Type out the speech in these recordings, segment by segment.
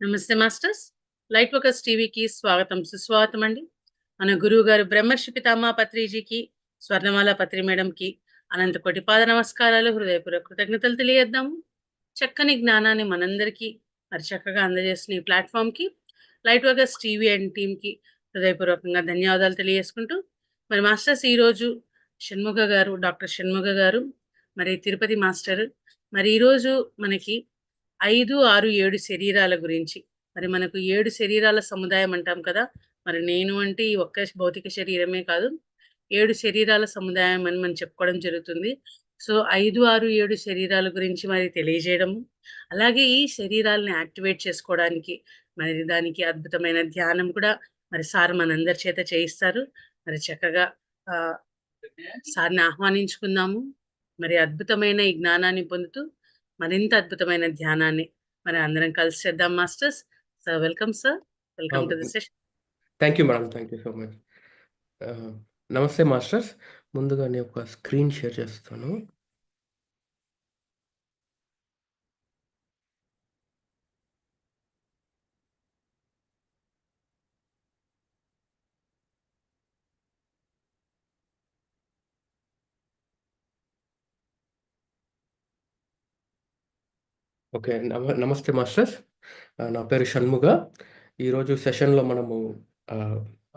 నమస్తే masters. Light workers టీవీకి స్వాగతం, సుస్వాగతం అండి. మన గురువు గారు బ్రహ్మర్షి పితామహ పత్రిజీకి, స్వర్ణమాల పత్రి మేడంకి అనంత కోటి పాద నమస్కారాలు, హృదయపూర్వక కృతజ్ఞతలు తెలియజేద్దాము. చక్కని జ్ఞానాన్ని మనందరికీ మరి చక్కగా అందజేస్తున్న ఈ ప్లాట్ఫామ్కి లైట్ వర్కర్స్ టీవీ అండ్ టీంకి హృదయపూర్వకంగా ధన్యవాదాలు తెలియజేసుకుంటూ, మరి మాస్టర్స్ ఈరోజు షణ్ముగ గారు, డాక్టర్ షణ్ముగ గారు, మరి తిరుపతి మాస్టర్, మరి ఈరోజు మనకి 5, 6, 7 శరీరాల గురించి, మరి మనకు 7 శరీరాల సముదాయం అంటాం కదా. మరి నేను అంటే ఈ ఒక్క భౌతిక శరీరమే కాదు, 7 శరీరాల సముదాయం అని మనం చెప్పుకోవడం జరుగుతుంది. సో 5, 6, 7 శరీరాల గురించి మరి తెలియజేయడము, అలాగే ఈ శరీరాలను యాక్టివేట్ చేసుకోవడానికి మరి దానికి అద్భుతమైన ధ్యానం కూడా మరి సార్ మనందరి చేత చేయిస్తారు. మరి చక్కగా సార్ని ఆహ్వానించుకుందాము. మరి అద్భుతమైన ఈ జ్ఞానాన్ని పొందుతూ మరింత అద్భుతమైన ధ్యానాన్ని మరి అందరం కలిసి చేద్దాం masters. Sir welcome sir, welcome to the session. Thank you madam, thank you so much. నమస్తే మాస్టర్స్. ముందుగా నేను ఒక స్క్రీన్ షేర్ చేస్తాను. ఓకే, నమస్తే మాస్టర్స్. నా పేరు షణ్ముగ. ఈరోజు సెషన్లో మనము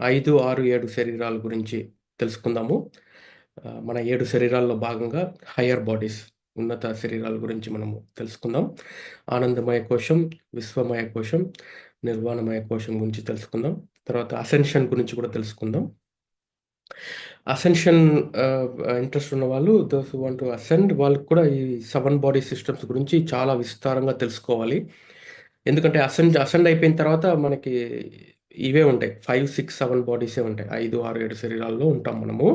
5, 6, 7 శరీరాల గురించి తెలుసుకుందాము. మన 7 శరీరాల్లో భాగంగా హయ్యర్ బాడీస్, ఉన్నత శరీరాల గురించి మనము తెలుసుకుందాం. ఆనందమయ కోశం, విశ్వమయ కోశం, నిర్వాణమయ కోశం గురించి తెలుసుకుందాం. తర్వాత అసెన్షన్ గురించి కూడా తెలుసుకుందాం. అసెన్షన్ ఇంట్రెస్ట్ ఉన్న వాళ్ళు, those who want to ascend, వాళ్ళకి కూడా ఈ 7 బాడీ సిస్టమ్స్ గురించి చాలా విస్తారంగా తెలుసుకోవాలి. ఎందుకంటే అసెండ్ అయిపోయిన తర్వాత మనకి ఇవే ఉంటాయి, 5, 6, 7 బాడీసే ఉంటాయి. 5, 6, 7 శరీరాల్లో ఉంటాం మనము.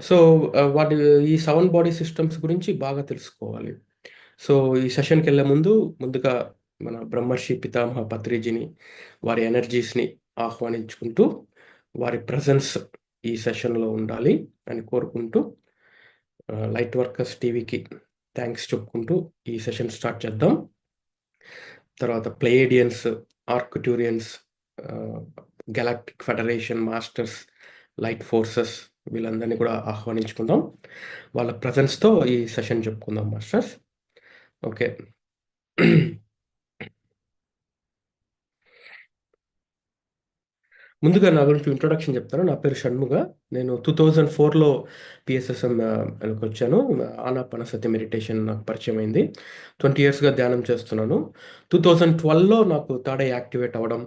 సో వాటి ఈ 7 బాడీ సిస్టమ్స్ గురించి బాగా తెలుసుకోవాలి. సో ఈ సెషన్కి వెళ్ళే ముందుగా మన బ్రహ్మర్షి పితామహ పత్రిజీని, వారి ఎనర్జీస్ని ఆహ్వానించుకుంటూ, వారి ప్రజెన్స్ ఈ సెషన్లో ఉండాలి అని కోరుకుంటూ, లైట్ వర్కర్స్ టీవీకి థ్యాంక్స్ చెప్పుకుంటూ ఈ సెషన్ స్టార్ట్ చేద్దాం. తర్వాత Pleiadians, Arcturians, galactic federation, masters, light forces, వీళ్ళందరినీ కూడా ఆహ్వానించుకుందాం. వాళ్ళ ప్రజెన్స్తో ఈ సెషన్ చెప్పుకుందాం మాస్టర్స్. ఓకే. ముందుగా నా గురించి ఇంట్రొడక్షన్ చెప్తాను. నా పేరు షణ్ముగ. నేను 2004లో పిఎస్ఎస్ఎం వచ్చాను. ఆనాపానసతి మెడిటేషన్ నాకు పరిచయం అయింది. 20 ఇయర్స్గా ధ్యానం చేస్తున్నాను. 2012లో నాకు థర్డ్ ఐ యాక్టివేట్ అవ్వడం,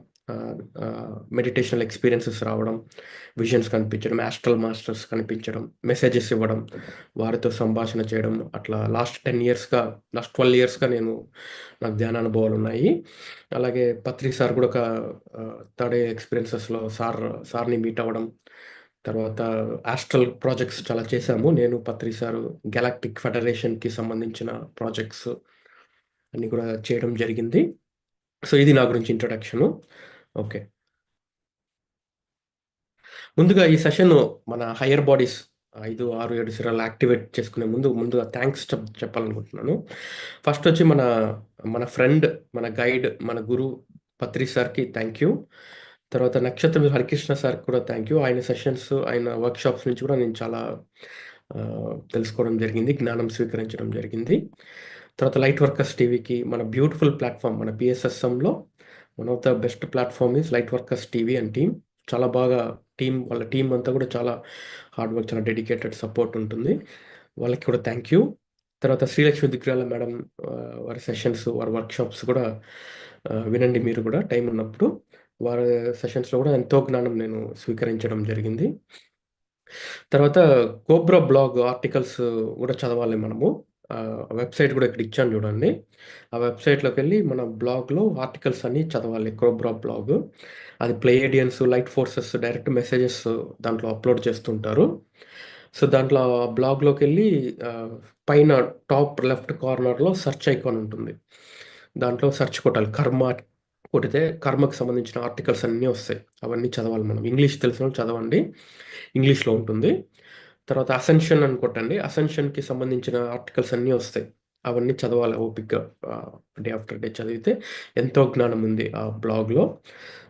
మెడిటేషనల్ ఎక్స్పీరియన్సెస్ రావడం, విజన్స్ కనిపించడం, యాస్ట్రల్ మాస్టర్స్ కనిపించడం, మెసేజెస్ ఇవ్వడం, వారితో సంభాషణ చేయడం, అట్లా లాస్ట్ 12 ఇయర్స్గా నాకు ధ్యాన అనుభవాలు ఉన్నాయి. అలాగే పత్రి సార్ కూడా ఒక థర్డ్ ఎక్స్పీరియన్సెస్లో సార్ని మీట్ అవ్వడం, తర్వాత ఆస్ట్రల్ ప్రాజెక్ట్స్ చాలా చేశాము. నేను, పత్రి సారు, గెలాక్టిక్ ఫెడరేషన్కి సంబంధించిన ప్రాజెక్ట్స్ అన్నీ కూడా చేయడం జరిగింది. సో ఇది నా గురించి ఇంట్రొడక్షను. ఓకే, ముందుగా ఈ సెషన్ మన హయ్యర్ బాడీస్ 5, 6, 7 శరీరాలు యాక్టివేట్ చేసుకునే ముందుగా థ్యాంక్స్ చెప్పాలనుకుంటున్నాను. ఫస్ట్ వచ్చి మన ఫ్రెండ్, మన గైడ్, మన గురు పత్రి సార్కి థ్యాంక్ యూ. తర్వాత నక్షత్రం హరికృష్ణ సార్కి కూడా థ్యాంక్ యూ. ఆయన సెషన్స్, ఆయన వర్క్షాప్స్ నుంచి కూడా నేను చాలా తెలుసుకోవడం జరిగింది, జ్ఞానం స్వీకరించడం జరిగింది. తర్వాత లైట్ వర్కర్స్ టీవీకి, మన బ్యూటిఫుల్ ప్లాట్ఫామ్, మన పిఎస్ఎస్ఎంలో one of the best platform is light workers TV and team. చాలా బాగా వాళ్ళ టీం అంతా కూడా చాలా హార్డ్ వర్క్, చాలా డెడికేటెడ్ సపోర్ట్ ఉంటుంది. వాళ్ళకి కూడా థ్యాంక్ యూ. తర్వాత శ్రీలక్ష్మి దిగ్రాల మేడం, వారి సెషన్స్, వారి వర్క్షాప్స్ కూడా వినండి మీరు కూడా టైం ఉన్నప్పుడు. వారి సెషన్స్లో కూడా ఎంతో జ్ఞానం నేను స్వీకరించడం జరిగింది. తర్వాత కోబ్రా బ్లాగ్ ఆర్టికల్స్ కూడా చదవాలి మనము. వెబ్సైట్ కూడా ఇక్కడ ఇచ్చాను చూడండి. ఆ వెబ్సైట్లోకి వెళ్ళి మన బ్లాగ్లో ఆర్టికల్స్ అన్నీ చదవాలి. కోబ్రా బ్లాగ్, అది ప్లేయేడియన్స్, లైట్ ఫోర్సెస్ డైరెక్ట్ మెసేజెస్ దాంట్లో అప్లోడ్ చేస్తుంటారు. సో దాంట్లో ఆ బ్లాగ్లోకి వెళ్ళి పైన టాప్ లెఫ్ట్ కార్నర్లో సెర్చ్ ఐకాన్ ఉంటుంది. దాంట్లో సెర్చ్ కొట్టాలి, కర్మ కొడితే కర్మకు సంబంధించిన ఆర్టికల్స్ అన్నీ వస్తాయి. అవన్నీ చదవాలి మనం. ఇంగ్లీష్ తెలిసిన వాళ్ళు చదవండి, ఇంగ్లీష్లో ఉంటుంది. తర్వాత అసెన్షన్ అని కొట్టండి, అసెన్షన్కి సంబంధించిన ఆర్టికల్స్ అన్నీ వస్తాయి. అవన్నీ చదవాలి ఓపిక్గా. డే ఆఫ్టర్ డే చదివితే ఎంతో జ్ఞానం ఉంది ఆ బ్లాగ్‌లో.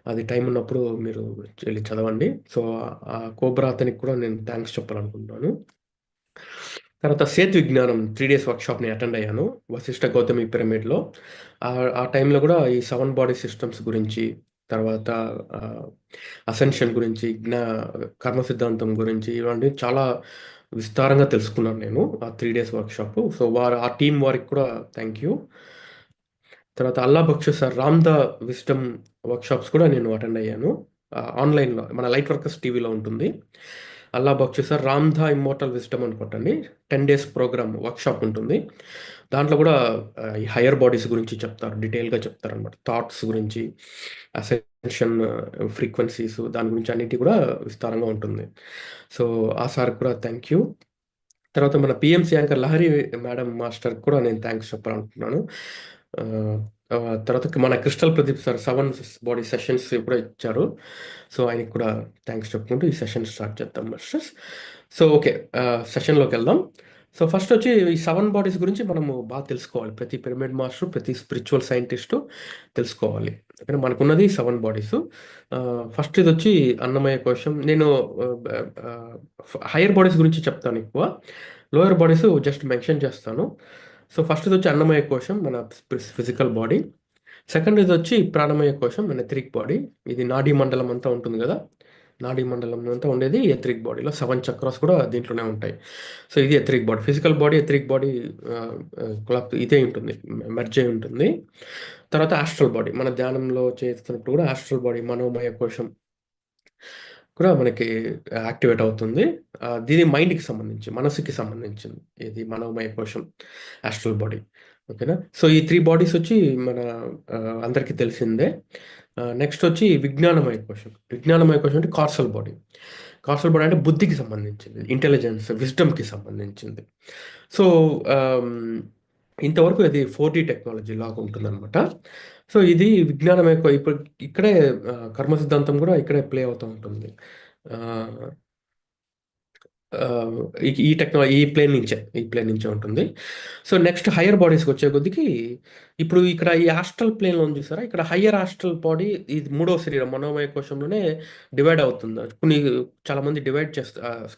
అది టైం ఉన్నప్పుడు మీరు వెళ్లి చదవండి. సో, ఆ కోబ్రా అతనికి కూడా నేను థాంక్స్ చెప్పాలనుకుంటున్నాను. తర్వాత సేతు విజ్ఞానం 3 డేస్ వర్క్‌షాప్‌ని అటెండ్ అయ్యాను. వశిష్ఠ గౌతమి పిరమిడ్‌లో. ఆ టైంలో గూడా ఈ 7 బాడీ సిస్టమ్స్ గురించి, తర్వాత ఆహ్, అసెన్షన్ గురించి, కర్మ సిద్ధాంతం గురించి ఇవన్నీ చాలా విస్తారంగా తెలుసుకున్నాను నేను. ఆ 3 డేస్ వర్క్‌షాపు. సో, ఆ టీమ్ వారికి కూడా థాంక్ యూ. తర్వాత Allah Baksh sir 'Ram the wisdom' workshops కూడా నేను అటెండ్ అయ్యాను. ఆన్‌లైన్‌లో మన లైట్ వర్కర్స్ టీవీలో ఉంటుంది. Allah Baksh sir 'Ram the immortal wisdom' అని కొట్టండి. 10 డేస్ ప్రోగ్రామ్ వర్క్‌షాప్ ఉంటుంది. దాంట్లో కూడా ఈ హైయర్ బాడీస్ గురించి చెప్తారు. డీటెయిల్‌గా చెప్తారనమాట. థాట్స్ గురించి, అసెన్షన్ ఫ్రీక్వెన్సీస్ దాని గురించి అన్నిటి కూడా విస్తారంగా ఉంటుంది. సో, ఆ సార్‌కి కూడా థాంక్ యూ. తర్వాత మన పీఎంసీ యాంకర్ లహరి మేడం మాస్టర్‌కి కూడా నేను థాంక్స్ చెప్పాలనుకుంటున్నాను. ఆహ్, తర్వాత మన crystal Pradeep sir 7 body sessions కూడా ఇచ్చారు. సో, ఆయనకి కూడా థాంక్స్ చెప్పుకుంటూ ఈ సెషన్ స్టార్ట్ చేద్దాం మాస్టర్స్. So, okay. సెషన్‌లోకెళ్దాం. సో, ఫస్టొచ్చి ఈ 7 బాడీస్ గురించి మనము తెలుసుకోవాలి. ప్రతి పిరమిడ్ మాస్టర్, ప్రతి స్పిరిచ్యువల్ సైంటిస్టు తెలుసుకోవాలి. ఓకేనా. మనకున్నది 7 బాడీసు. ఫస్ట్ ఇదొచ్చి అన్నమయ్య కోశం. నేను ఆహ్, బ ఆహ్, హైయర్ బాడీస్ గురించి చెప్తాను ఎక్కువ. లోయర్ బాడీస్ జస్ట్ మెన్షన్ చేస్తాను. సో, ఫస్ట్‌దొచ్చి అన్నమయ కోశం మన ఫిజికల్ బాడీ. సెకండ్‌దొచ్చి ప్రాణమయ కోశం మన ఎథరిక్ బాడీ. ఇది నాడీ మండలం అంతా ఉంటుంది గదా! నాడీ మండలం అంతా ఉండేది ఎథరిక్ బాడీలో. 7 చక్రాస్ కూడా దీంట్లోనే ఉంటాయి. సో, ఇది etheric body. Physical body, etheric body ఆహ్, ఆహ్, ఇదే ఉంటుంది. మెర్జ్ అయ్యి ఉంటుంది. తర్వాత ఆస్ట్రల్ బాడీ. మన ధ్యానంలో చేస్తున్నప్పుడు కూడా ఆస్ట్రల్ బాడీ మనోమయ కోశం కూడా మనకి యాక్టివేట్ అవుతుంది. దీని మైండ్‌కి సంబంధించి, మనసుకి సంబంధించింది. ఇది మనోమయ కోశం, ఆస్ట్రల్ బాడీ. ఓకేనా. సో, ఈ 3 బాడీస్ వచ్చి మన అందరికీ తెలిసిందే. నెక్స్ట్ వచ్చి విజ్ఞానమయ కోశం. విజ్ఞానమయ కోశం అంటే కార్సల్ బాడీ. కార్సల్ బాడీ అంటే బుద్ధికి సంబంధించింది. ఇంటెలిజెన్స్, విజ్డమ్‌కి సంబంధించింది. సో, ఆహ్, ఇంతవరకు అది 4డీ టెక్నాలజీ లాగా ఉంటుందనమాట. సో, ఇది విజ్ఞానం యొక్క ఇప్పుడు ఇక్కడే కర్మ సిద్ధాంతం గూడా ఇక్కడే ప్లే అవుతా ఉంటుంది. ఆహ్, ఆహ్, ఈ ప్లేన్ నుంచే ఉంటుంది. సో, నెక్స్ట్ హైయర్ బాడీస్‌కొచ్చే కొద్దికి ఇప్పుడు ఇక్కడ ఈ ఆస్ట్రల్ ప్లేన్‌లో ఉంది చూసారా? ఇక్కడ హైయర్ ఆస్ట్రల్ బాడీ ఇది మూడో శరీరం మనోమయ కోశంలోనే డివైడ్ అవుతుంది. చాలామంది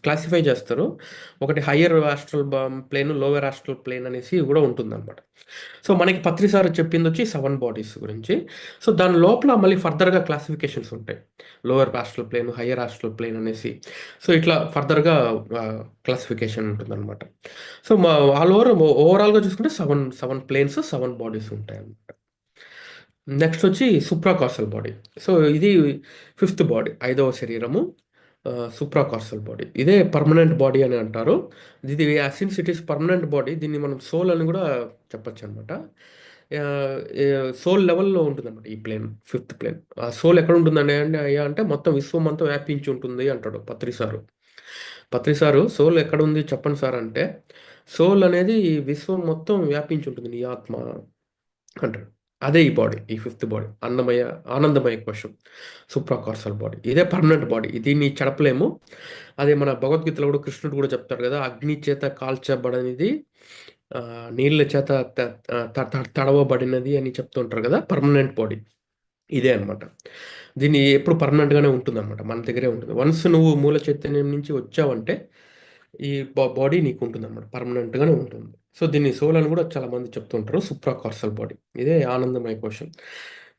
క్లాసిఫై చేస్తారు. ఒకటి higher astral plane, lower astral plane అనేసి గూడా ఉంటుందనమాట. సో, మనకి పత్రి సార్ చెప్పిందొచ్చి 7 బాడీస్ గురించి. సో, దాని లోపల మళ్ళీ ఫర్దర్‌గా క్లాసిఫికేషన్స్ ఉంటాయి. Lower astral plane, higher astral plane అనేసి. సో, ఇట్లా ఫర్దర్‌గా క్లాసిఫికేషన్ ఉంటుందనమాట. సో, ఆల్ ఓవరాల్‌గా చూసుకుంటే 7 ప్లేన్స్, 7 బాడీస్ ఉంటాయన్నమాట. నెక్స్ట్ వచ్చి సూప్రాకార్సల్ బాడీ. సో, ఇది ఫిఫ్త్ బాడీ, ఐదవ శరీరము. సూప్రాకార్సల్ బాడీ. ఇదే పర్మనెంట్ బాడీ అని అంటారు. ఇది since it is permanent body దీన్ని మనం సోల్ అని గూడా చెప్పొచ్చనమాట. సోల్ లెవెల్‌లో ఉంటుందన్నమాట ఈ ప్లేన్, ఫిఫ్త్ ప్లేన్. ఆ సోల్ ఎక్కడుంటుందండి అయ్యా అంటే మొత్తం విశ్వం అంతా వ్యాపించి ఉంటుంది అంటాడు పత్రి సారు. పత్రి సారు "సోల్ ఎక్కడుంది చెప్పండి సార్" అంటే, "సోల్ అనేది ఈ విశ్వం మొత్తం వ్యాపించి ఉంటుంది నీ ఆత్మ" అంటాడు. అదే ఈ బాడీ. ఈ ఫిఫ్త్ బాడీ. ఆనందమయ కోశం. సూప్రాకార్సల్ బాడీ. ఇదే పర్మనెంట్ బాడీ. దీన్ని చెడపలేము. అదే మన భగవద్గీతలో గూడా కృష్ణుడు గూడా చెప్తాడు గదా! అగ్ని చేత కాల్చబడనిది నీళ్ళ చేత త త త తడవబడినది అని చెప్తూ ఉంటారు గదా! Permanent body. ఇదే అన్నమాట. దీన్ని ఎప్పుడు పర్మనెంట్‌గానే ఉంటుందన్నమాట. మన దగ్గరే ఉంటుంది. వన్స్ నువ్వు మూల చైతన్యం నుంచి వచ్చావంటే, ఈ బాడీ నీకుంటుందన్నమాట. పర్మనెంట్‌గానే ఉంటుంది. సో, దీన్ని సోల్ అని గూడా చాలా మంది చెప్తూ ఉంటారు. సూప్రాకార్సల్ బాడీ. ఇదే ఆనందమయ కోశం.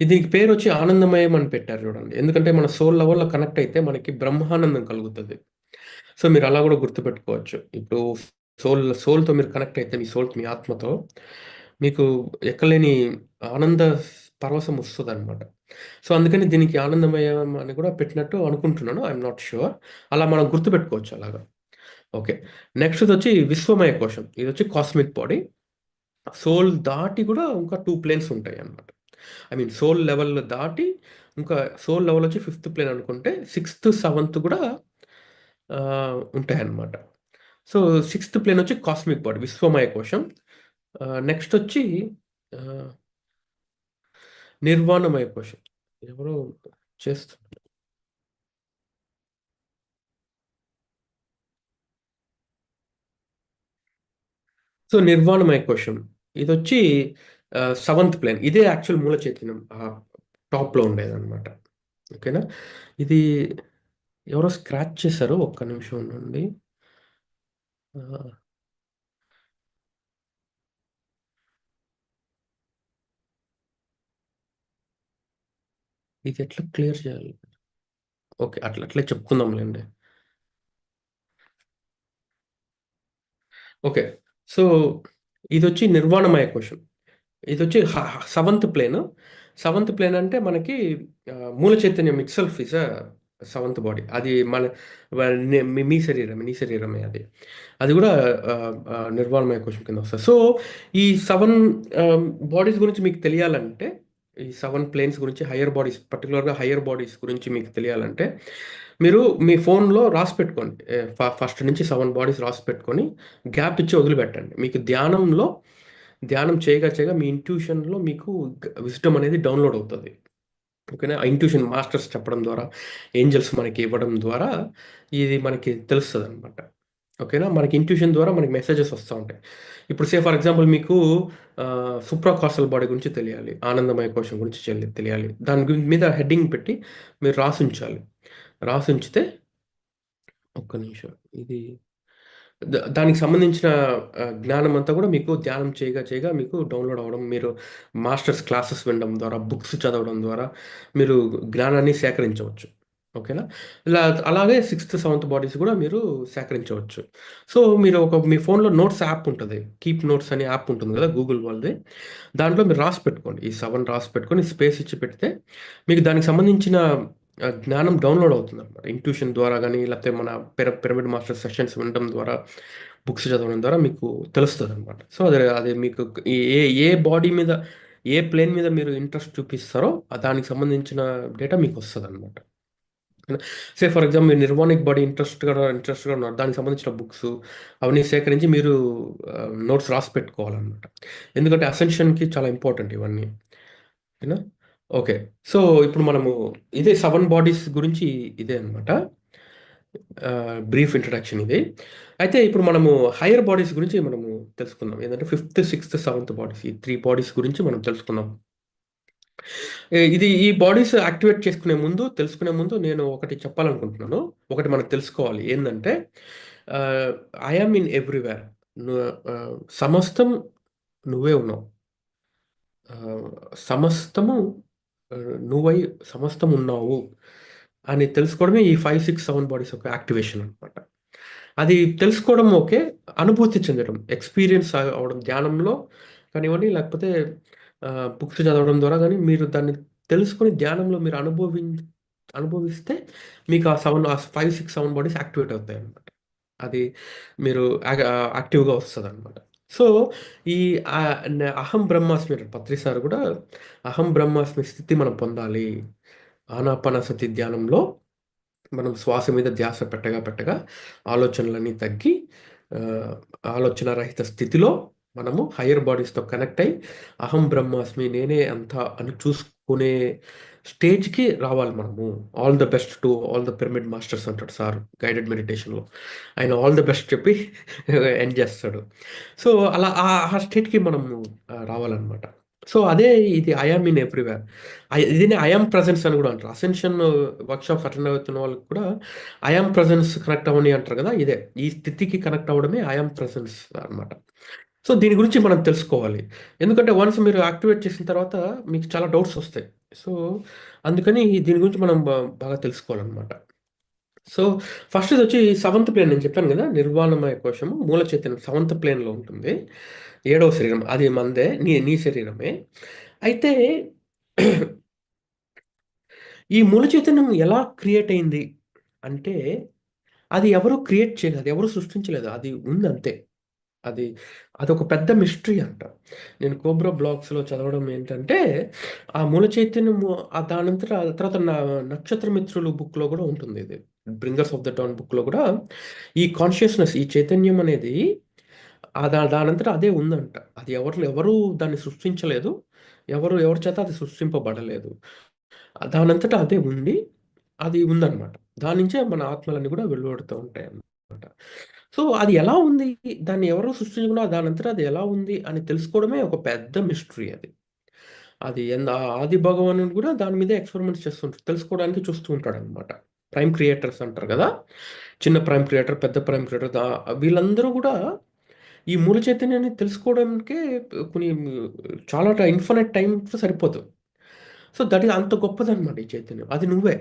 దీనికి పేరొచ్చి ఆనందమయం అని పెట్టారు చూడండి. ఎందుకంటే మన సోల్ లెవెల్‌లో కనెక్ట్ అయితే మనకి బ్రహ్మానందం కలుగుతది. సో, మీరు అలా గూడా గుర్తుపెట్టుకోవచ్చు. ఇప్పుడు సోల్‌తో మీరు కనెక్ట్ అయితే మీ ఆత్మతో మీకు ఎక్కలేని ఆనంద పరవశం వస్తదనమాట. సో, అందుకని దీనికి ఆనందమయం అని కూడా పెట్టినట్టు అనుకుంటున్నాను. I am not sure. అలా మనం గుర్తుపెట్టుకోవచ్చు అలాగా. ఓకే. నెక్స్ట్‌దొచ్చి విశ్వమయ కోశం. ఇదొచ్చి కాస్మిక్ బాడీ. సోల్ దాటి గూడా ఇంకా 2 ప్లేన్స్ ఉంటాయన్నమాట. ఐ మీన్ సోల్ లెవెల్ దాటి ఇంకా సోల్ లెవెల్ వచ్చి ఫిఫ్త్ ప్లేన్ అనుకుంటే, సిక్స్త్, సెవెంత్ గూడా ఉంటాయన్నమాట. సో, సిక్స్త్ ప్లేన్ వచ్చి కాస్మిక్ బాడీ విశ్వమయ కోశం. నెక్స్ట్ వచ్చి ఆహ్, నిర్వాణమయ కోశం. ఎవరో చేస్తు సో, నిర్వాణమయ కోశం. ఇదొచ్చి సెవెంత్ ప్లేన్. ఇదే యాక్చువల్ మూల చైతన్యం టాప్‌లో ఉండేదనమాట. ఓకేనా? ఇది ఎవరో స్క్రాచ్ చేశారు. ఒక్క నిమిషం ఉండండి. ఆహ్, ఇది ఎట్లా క్లియర్ చేయాలి? ఓకే. అట్లే చెప్పుకుందాంలెండి. ఓకే. సో, ఇదొచ్చి నిర్వాణమయ కోశం. ఇదొచ్చి సెవెంత్ ప్లేన్. సెవెంత్ ప్లేన్ అంటే మనకి మూల చైతన్యం ఇట్‌సెల్ఫ్ ఈస్ సెవెంత్ బాడీ. అది మన వ నే మీ మీ శరీరమే, నీ శరీరమే అది. అది గూడా నిర్వాణమయ కోశం కింద వస్తది. సో, ఈ 7 బాడీస్ గురించి మీకు తెలియాలంటే, ఈ 7 ప్లేన్స్ గురించి హైయర్ బాడీస్ పర్టిక్యులర్‌గా హైయర్ బాడీస్ గురించి మీకు తెలియాలంటే, మీరు మీ ఫోన్‌లో రాసి పెట్టుకోండి. ఫస్ట్ నుంచి 7 బాడీస్ రాసి పెట్టుకొని, గ్యాప్ ఇచ్చి వదిలిపెట్టండి. మీకు ధ్యానం చేయగా మీ ఇంట్యూషన్‌లో మీకు విజ్డమ్ అనేది డౌన్‌లోడ్ అవుతది. ఓకేనా? ఆ ఇంట్యూషన్ మాస్టర్స్ చెప్పడం ద్వారా, ఏంజెల్స్ మనకి ఇవ్వడం ద్వారా ఇది మనకి తెలుస్తదనమాట. ఓకేనా? మనకి ఇంట్యూషన్ ద్వారా మనకి మెసేజెస్ వస్తా ఉంటాయి. ఇప్పుడు ఫర్ ఎగ్జాంపుల్ మీకు సూప్రాకార్సల్ బాడీ గురించి తెలియాలి. ఆనందమయ కోశం గురించి తెలియాలి. దాని మీద హెడ్డింగ్ పెట్టి మీరు రాసుంచాలి. రాసుంచితే ఒక్క నిమిషం. ఇది దానికి సంబంధించిన జ్ఞానమంతా గూడా మీకు ధ్యానం చేయగా మీకు డౌన్‌లోడ్ అవ్వడం, మీరు మాస్టర్స్ క్లాసెస్ వినడం ద్వారా, బుక్స్ చదవడం ద్వారా మీరు జ్ఞానాన్ని సేకరించవచ్చు. ఓకేనా? ఇలా అలాగే సిక్స్త్, సెవెంత్ బాడీస్ గూడా మీరు సేకరించవచ్చు. సో, మీరు మీ ఫోన్‌లో నోట్స్ యాప్ ఉంటది. కీప్ నోట్స్ అనే యాప్ ఉంటుంది గదా! గూగుల్ వాళ్ళది. దాంట్లో మీరు రాసి పెట్టుకోండి. ఈ 7 రాసి పెట్టుకొని స్పేస్ ఇచ్చి పెడితే మీకు దానికి సంబంధించిన జ్ఞానం డౌన్‌లోడ్ అవుతుందనమాట. ఇంట్యూషన్ ద్వారా గాని, లేకపోతే మన పిరమిడ్ మాస్టర్ సెషన్స్ వినడం ద్వారా, బుక్స్ చదవడం ద్వారా మీకు తెలుస్తదనమాట. సో, అది మీకు ఏ బాడీ మీద, ఏ ప్లేన్ మీద మీరు ఇంట్రెస్ట్ చూపిస్తారో, దానికి సంబంధించిన డేటా మీకొస్తదనమాట. ఫర్ ఎగ్జాంపుల్ మీరు నిర్వాణిక్ బాడీ ఇంట్రెస్ట్‌గా ఉన్నారు. దానికి సంబంధించిన బుక్స్ అవన్నీ సేకరించి మీరు నోట్స్ రాసి పెట్టుకోవాలనమాట. ఎందుకంటే అసెన్షన్‌కి చాలా ఇంపార్టెంట్ ఇవన్నీ. ఓకేనా? ఓకే. సో, ఇప్పుడు మనము ఇదే 7 బాడీస్ గురించి ఇదే అనమాట. బ్రీఫ్ ఇంట్రడక్షన్ ఇది. అయితే ఇప్పుడు మనము హైయర్ బాడీస్ గురించి మనము తెలుసుకుందాం. ఏందంటే ఫిఫ్త్, సిక్స్త్, సెవెంత్ బాడీస్ ఈ 3 బాడీస్ గురించి మనం తెలుసుకుందాం. ఈ బాడీస్ యాక్టివేట్ తెలుసుకునే ముందు నేను ఒకటి చెప్పాలనుకుంటున్నాను. ఒకటి మనం తెలుసుకోవాలి. ఏందంటే ఆహ్, ఐ యామ్ ఇన్ ఎవ్రీవేర్. ను సమస్తం నువ్వే ఉన్నావు. ఆహ్, సమస్తము నువ్వై సమస్తం ఉన్నావు అని తెలుసుకోవడమే ఈ 5, 6, 7 బాడీస్ యొక్క యాక్టివేషన్ అనమాట. అది తెలుసుకోవడం ఓకే. అనుభూతి చెందడం, ఎక్స్‌పీరియన్స్ అవ్వడం ధ్యానంలో కానివ్వండి, లేకపోతే బుక్స్ చదవడం ద్వారా గాని మీరు దాన్ని తెలుసుకొని ధ్యానంలో మీరు అనుభవిస్తే మీకు ఆ 5, 6, 7 బాడీస్ యాక్టివేట్ అవుతాయన్నమాట. అది మీరు యాక్టివ్‌గా వస్తదనమాట. సో, ఈ అహం బ్రహ్మాస్మి అంటారు. పత్రి సార్ గూడా అహం బ్రహ్మాస్మి స్థితి మనం పొందాలి. ఆనాపానసతి ధ్యానంలో మనం శ్వాస మీద ధ్యాస పెట్టగా ఆలోచనలన్నీ తగ్గి ఆహ్, ఆలోచన రహిత స్థితిలో మనము హైయర్ బాడీస్‌తో కనెక్ట్ అయ్యి, అహం బ్రహ్మాస్మి నేనే అంతా అని చూసుకునే స్టేజ్‌కి రావాలి మనము. All the best to all the pyramid masters అంటాడు సార్ గైడెడ్ మెడిటేషన్‌లో. ఆయన ఆల్ ద బెస్ట్ చెప్పి ఎండ్ చేస్తాడు. సో, అలా ఆ స్టేట్‌కి మనము రావాలనమాట. సో, అదే ఇది ఐ యామ్ ఇన్ ఎవ్రీవేర్. దీన్ని ఐ యామ్ ప్రెజెన్స్ అని గూడా అంటారు. అసెన్షన్ వర్క్‌షాప్స్ అటెండ్ అవుతున్న వాళ్ళకి కూడా ఐ యామ్ ప్రెజెన్స్ కనెక్ట్ అవ్వని అంటారు గదా! ఇదే. ఈ స్థితికి కనెక్ట్ అవ్వడమే ఐ యామ్ ప్రెజెన్స్ అన్నమాట. సో, దీని గురించి మనం తెలుసుకోవాలి. ఎందుకంటే వన్స్ మీరు యాక్టివేట్ చేసిన తర్వాత మీకు చాలా డౌట్స్ ఒస్తాయి. సో, అందుకని దీని గురించి మనం బాగా తెలుసుకోవాలన్నమాట. సో, ఫస్ట్‌దొచ్చి సెవెంత్ ప్లేన్ నేను చెప్పాను గదా! నిర్వాణమయ కోశము మూల చైతన్యం సెవెంత్ ప్లేన్‌లో ఉంటుంది. ఏడవ శరీరం అది మనదే. నీ శరీరమే. అయితే ఈ మూల చైతన్యం ఎలా క్రియేట్ అయింది అంటే, అది ఎవరు క్రియేట్ చేయలేదు. అది ఎవరు సృష్టించలేదు. అది ఉందంతే. అది అదొక పెద్ద మిస్టరీ అంట. నేను 'కోబ్రా బ్లాగ్స్‌లో' చదవడం ఏంటంటే, ఆ మూల చైతన్యము దానంతట తర్వాత 'నక్షత్రమిత్రులు' బుక్‌లో గూడా ఉంటుందిది. 'బ్రింగర్స్ ఆఫ్ ద డాన్' బుక్‌లో గూడా ఈ కాన్షియస్‌నెస్ ఈ చైతన్యం అనేది దానంతట అదే ఉందంట. అది ఎవరు దాన్ని సృష్టించలేదు. ఎవరి చేత అది సృష్టింపబడలేదు. దానంతట అదే ఉండి, అది ఉందనమాట. దాని నుంచే మన ఆత్మలన్నీ గూడా వెలువడుతూ ఉంటాయన్నమాట. సో అది ఎలా ఉంది? దాన్ని ఎవరు సృష్టించకుండా దానంతట అది ఎలా ఉంది అని తెలుసుకోవడమే ఒక పెద్ద మిస్టరీ అది. అది ఆది భగవానుడు కూడా దాని మీదే ఎక్స్పెరిమెంట్స్ చేస్తుంటాడు. తెలుసుకోవడానికి చూస్తూ ఉంటాడనమాట. ప్రైమ్ క్రియేటర్స్ అంటారు కదా! చిన్న ప్రైమ్ క్రియేటర్, పెద్ద ప్రైమ్ క్రియేటర్ వీళ్ళందరూ కూడా ఈ మూల చైతన్యాన్ని తెలుసుకోవడానికే కొన్ని చాలా ఇన్ఫినిట్ టైమ్ సరిపోదు. సో దట్ ఈస్ అంత గొప్పదనమాట ఈ చైతన్యం. అది నువ్వే.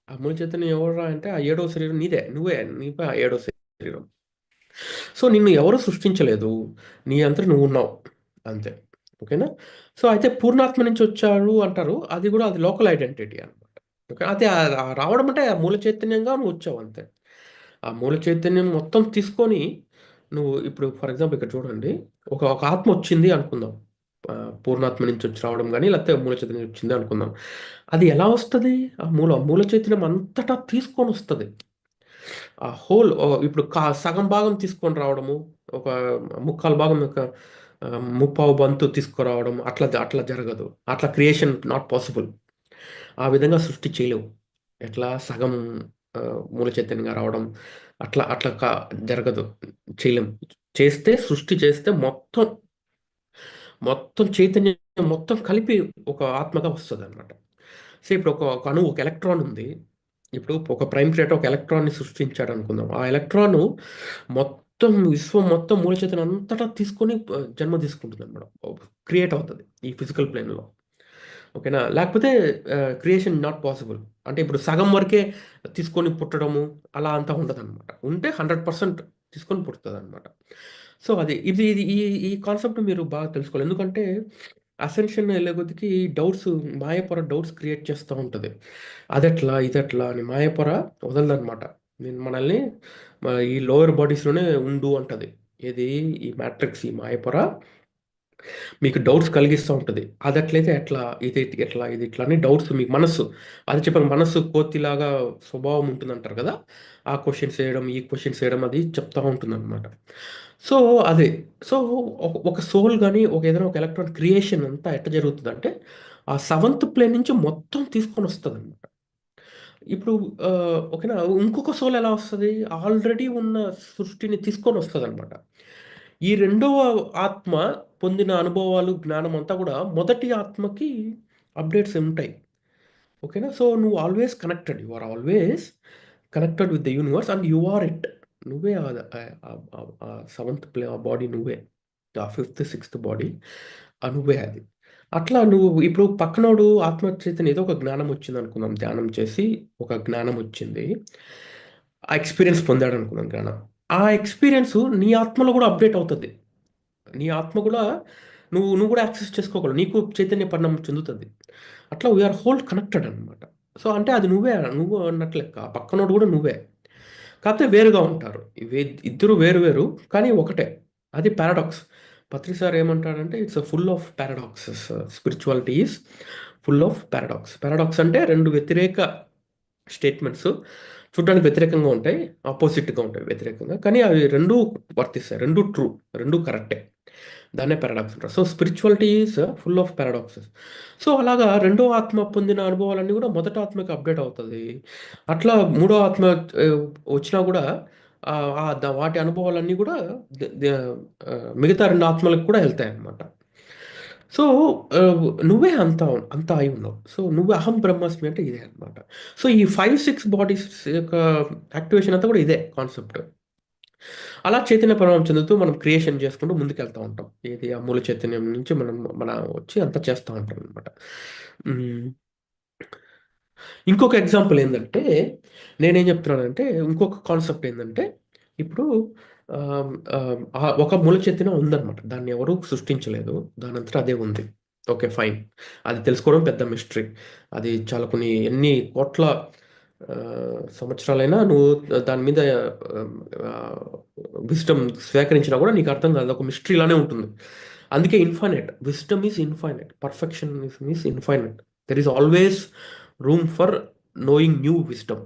ఆ మూల చైతన్యం ఎవర్రా అంటే ఆ ఏడవ శరీరం నీదే. నీవే ఆ ఏడవ శరీరం. సో నిన్ను ఎవరు సృష్టించలేదు. నీ అంతట నువ్వున్నావు. అంతే. ఓకేనా? సో అయితే పూర్ణాత్మ నుంచి వచ్చాడు అంటారు. అది కూడా అది లోకల్ ఐడెంటిటీ అనమాట. ఓకే. అయితే రావడం అంటే ఆ మూల చైతన్యంగా నువ్వు వచ్చావు అంతే. ఆ మూల చైతన్యం మొత్తం తీసుకొని నువ్వు ఇప్పుడు ఫర్ ఎగ్జాంపుల్ ఇక్కడ చూడండి. ఒక ఆత్మ వచ్చింది అనుకుందాం. పూర్ణాత్మ నుంచి వచ్చి రావడం గాని, లేకపోతే మూల చైతన్యం వచ్చింది అనుకుందాం. అది ఎలా వస్తది? ఆ మూల చైతన్యం అంతటా తీసుకొనొస్తది. ఆ హోల్ ఇప్పుడు సగం భాగం తీసుకొని రావడము, ఒక ముక్కాలు భాగం యొక్క ముప్పావు బంతు తీసుకురావడం అట్లా జరగదు. అట్లా క్రియేషన్ నాట్ పాసిబుల్. ఆ విధంగా సృష్టి చేయలేవు. ఎట్లా సగం మూల చైతన్యంగా రావడం అట్లా అట్లా జరగదు. చేయలేం. సృష్టి చేస్తే మొత్తం చైతన్యం మొత్తం కలిపి ఒక ఆత్మగా వస్తదనమాట. సో ఇప్పుడు ఒక అణువు, ఒక ఎలక్ట్రాన్ ఉంది. ఇప్పుడు ఒక ప్రైమ్ క్రియేటర్ ఒక ఎలక్ట్రాన్‌ని సృష్టించాడు అనుకుందాం. ఆ ఎలక్ట్రాను మొత్తం విశ్వం మొత్తం మూల చైతన్యం అంతటా తీసుకొని జన్మ తీసుకుంటుందనమాట. క్రియేట్ అవుతది ఈ ఫిజికల్ ప్లేన్‌లో. ఓకేనా? లేకపోతే క్రియేషన్ నాట్ పాసిబుల్. అంటే ఇప్పుడు సగం వరకే తీసుకొని పుట్టడము అలా అంతా ఉండదనమాట. ఉంటే 100% తీసుకొని పుడతదనమాట. సో అది ఇది ఇది ఈ ఈ కాన్సెప్ట్ మీరు బాగా తెలుసుకోవాలి. ఎందుకంటే అసెన్షన్ ఎళ్ళే కొద్దికి మాయపొర డౌట్స్ క్రియేట్ చేస్తా ఉంటది. అదెట్లా? ఇదెట్లా? అని మాయపొర వదలదనమాట. మనల్ని ఈ లోయర్ బాడీస్‌లోనే ఉండు అంటది. ఏది? ఈ మ్యాట్రిక్స్ ఈ మాయపొర మీకు డౌట్స్ కలిగిస్తా ఉంటది. అదట్లయితే ఎట్లా? ఇది ఎట్లా? ఇది ఇట్లా అని డౌట్స్ మీకు మనస్సు. అది చెప్పాను మనస్సు కోతిలాగా స్వభావం ఉంటుందంటారు కదా! ఆ క్వెషన్స్ ఏయడం, ఈ క్వెషన్స్ ఏయడం అది చెప్తా ఉంటుందనమాట. సో, అదే. సో, ఒక సోల్ గాని, ఏదైనా ఒక ఎలక్ట్రాన్ క్రియేషన్ అంతా ఎట్ట జరుగుతదంటే, ఆ సెవెంత్ ప్లేన్ నుంచి మొత్తం తీసుకొనొస్తదనమాట. ఇప్పుడు ఓకేనా? ఇంకొక సోల్ ఎలా వస్తది? ఆల్రెడీ ఉన్న సృష్టిని తీసుకొనొస్తదనమాట. ఈ రెండవ ఆత్మ పొందిన అనుభవాలు, జ్ఞానం అంతా గూడా మొదటి ఆత్మకి అప్‌డేట్స్ ఉంటాయి. ఓకేనా? సో, నువ్వు always connected. You are always connected with the universe and you are it. నువ్వే ఆ సెవెంత్ ఆ బాడీ నువ్వే. ఆ ఫిఫ్త్, సిక్స్త్ బాడీ నువ్వే అది. అట్లా నువ్వు ఇప్పుడు పక్కనోడు ఆత్మ చైతన్యం ఏదో ఒక జ్ఞానం వచ్చిందనుకుందాం. ధ్యానం చేసి ఒక జ్ఞానం వచ్చింది. ఆ ఎక్స్‌పీరియన్స్ పొందాడనుకుందాం జ్ఞానం. ఆ ఎక్స్‌పీరియన్స్ నీ ఆత్మలో గూడా అప్‌డేట్ అవుతది. నీ ఆత్మ గూడా నువ్వు గూడా యాక్సెస్ చేసుకోగలవు. నీకు చైతన్య పరిణామం చెందుతది. అట్లా వి ఆర్ హోల్ కనెక్టెడ్ అనమాట. సో, అంటే అది నువ్వు అన్నట్టు లెక్క. ఆ పక్కనోడు గూడా నువ్వే. కాకపోతే వేరుగా ఉంటారు. ఇద్దరు వేరు వేరు కానీ ఒకటే. అది పారాడాక్స్. పత్రి సార్ ఏమంటాడంటే it's full of paradoxes. Spirituality is full of paradox. Paradox అంటే 2 వ్యతిరేక స్టేట్మెంట్స్ చూడ్డానికి వ్యతిరేకంగా ఉంటాయి. అపోజిట్‌గా ఉంటాయి వ్యతిరేకంగా. కానీ అవి 2 వర్తిస్తాయి. 2 ట్రూ. 2 కరెక్టే. దాన్నే పారాడాక్స్ అంటారు. So, spirituality is full of paradoxes. So, అలాగా రెండో ఆత్మ పొందిన అనుభవాలన్నీ గూడా మొదటి ఆత్మకి అప్‌డేట్ అవుతది. అట్లా మూడో ఆత్మ ఆహ్, వచ్చినా గూడా వాటి అనుభవాలన్నీ గూడా ద ద మిగతా 2 ఆత్మలకు కూడా ఎళ్తాయన్నమాట. సో, నువ్వే అంతా అయి ఉన్నావు. సో, నువ్వే అహం బ్రహ్మాస్మి అంటే ఇదే అన్నమాట. సో, ఈ 5, 6 బాడీస్ యొక్క యాక్టివేషన్ అంతా కూడా ఇదే కాన్సెప్ట్. అలా చైతన్య పరిణామం చెందుతూ మనం క్రియేషన్ చేసుకుంటూ ముందుకెళ్తా ఉంటాం. ఏది ఆ మూల చైతన్యం నుంచి మన వచ్చి అంతా చేస్తా ఉంటామనమాట. హ్మ్. ఇంకొక ఎగ్జాంపుల్ ఏందంటే, నేనేం చెప్తున్నానంటే, ఇంకొక కాన్సెప్ట్ ఏందంటే, ఇప్పుడు ఒక మూల చైతన్యం ఉందనమాట. దాన్ని ఎవరు సృష్టించలేదు. దానంతట అదే ఉంది. ఓకే. ఫైన్. అది తెలుసుకోవడం పెద్ద మిస్టరీ. అది చాలా ఎన్ని కోట్ల సంవత్సరాలైనా నువ్వు దాని మీద ఆహ్, విజ్డమ్ స్వీకరించినా కూడా నీకు అర్థం కాదు. ఒక మిస్టరీ లానే ఉంటుంది. అందుకే infinite. Wisdom is infinite. Perfection is infinite. There is always room for knowing new wisdom.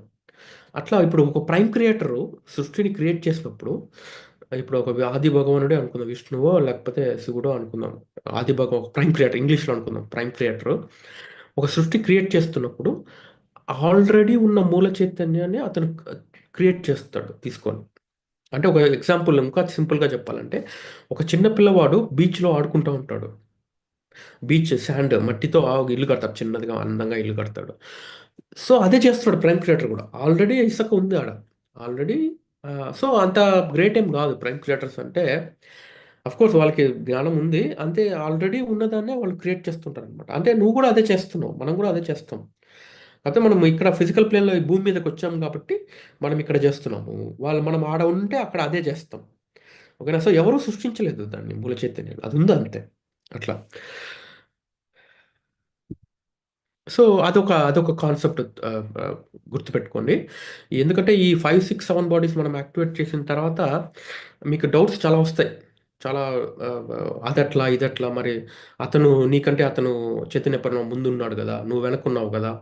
అట్లా ఇప్పుడు ఒక ప్రైమ్ క్రియేటరు సృష్టిని క్రియేట్ చేసినప్పుడు, ఇప్పుడు ఒక ఆది భగవానుడే అనుకుందాం. విష్ణువో లేకపోతే శివుడో అనుకుందాం. ఒక ప్రైమ్ క్రియేటర్ ఇంగ్లీష్‌లో అనుకుందాం. ప్రైమ్ క్రియేటరు ఒక సృష్టి క్రియేట్ చేస్తున్నప్పుడు ఆల్రెడీ ఉన్న మూల చైతన్యాన్ని అతను క్రియేట్ చేస్తాడు తీసుకొని. అంటే ఒక ఎగ్జాంపుల్ ఇంకా సింపుల్గా చెప్పాలంటే, ఒక చిన్న పిల్లవాడు బీచ్లో ఆడుకుంటూ ఉంటాడు. బీచ్ శాండ్ మట్టితో ఇల్లు కడతాడు, చిన్నదిగా అందంగా ఇల్లు కడతాడు. సో అదే చేస్తున్నాడు ప్రైమ్ క్రియేటర్ కూడా. ఆల్రెడీ ఇసుక ఉంది ఆడ, ఆల్రెడీ. సో అంత గ్రేట్ ఏం కాదు ప్రైమ్ క్రియేటర్స్ అంటే. కోర్స్ వాళ్ళకి జ్ఞానం ఉంది, అంతే. ఆల్రెడీ ఉన్నదాన్నే వాళ్ళు క్రియేట్ చేస్తుంటారు అనమాట. అంటే నువ్వు కూడా అదే చేస్తున్నావు, మనం కూడా అదే చేస్తాం. అయితే మనం ఇక్కడ ఫిజికల్ ప్లేన్లో ఈ భూమి మీదకి వచ్చాం కాబట్టి మనం ఇక్కడ చేస్తున్నాము. మనం ఆడ ఉంటే అక్కడ అదే చేస్తాం. ఓకేనా? సో ఎవరు సృష్టించలేదు దాన్ని, మూల చైతన్యం అది ఉంది అంతే. అట్లా. సో అదొక కాన్సెప్ట్ గుర్తుపెట్టుకోండి. ఎందుకంటే ఈ 5, 6, 7 బాడీస్ మనం యాక్టివేట్ చేసిన తర్వాత మీకు డౌట్స్ చాలా వస్తాయి. చాలా అదెట్లా, ఇదెట్లా, మరి నీకంటే అతను చైతన్య పరిణామం ముందున్నాడు గదా! నువ్వు వెనకున్నావు గదా!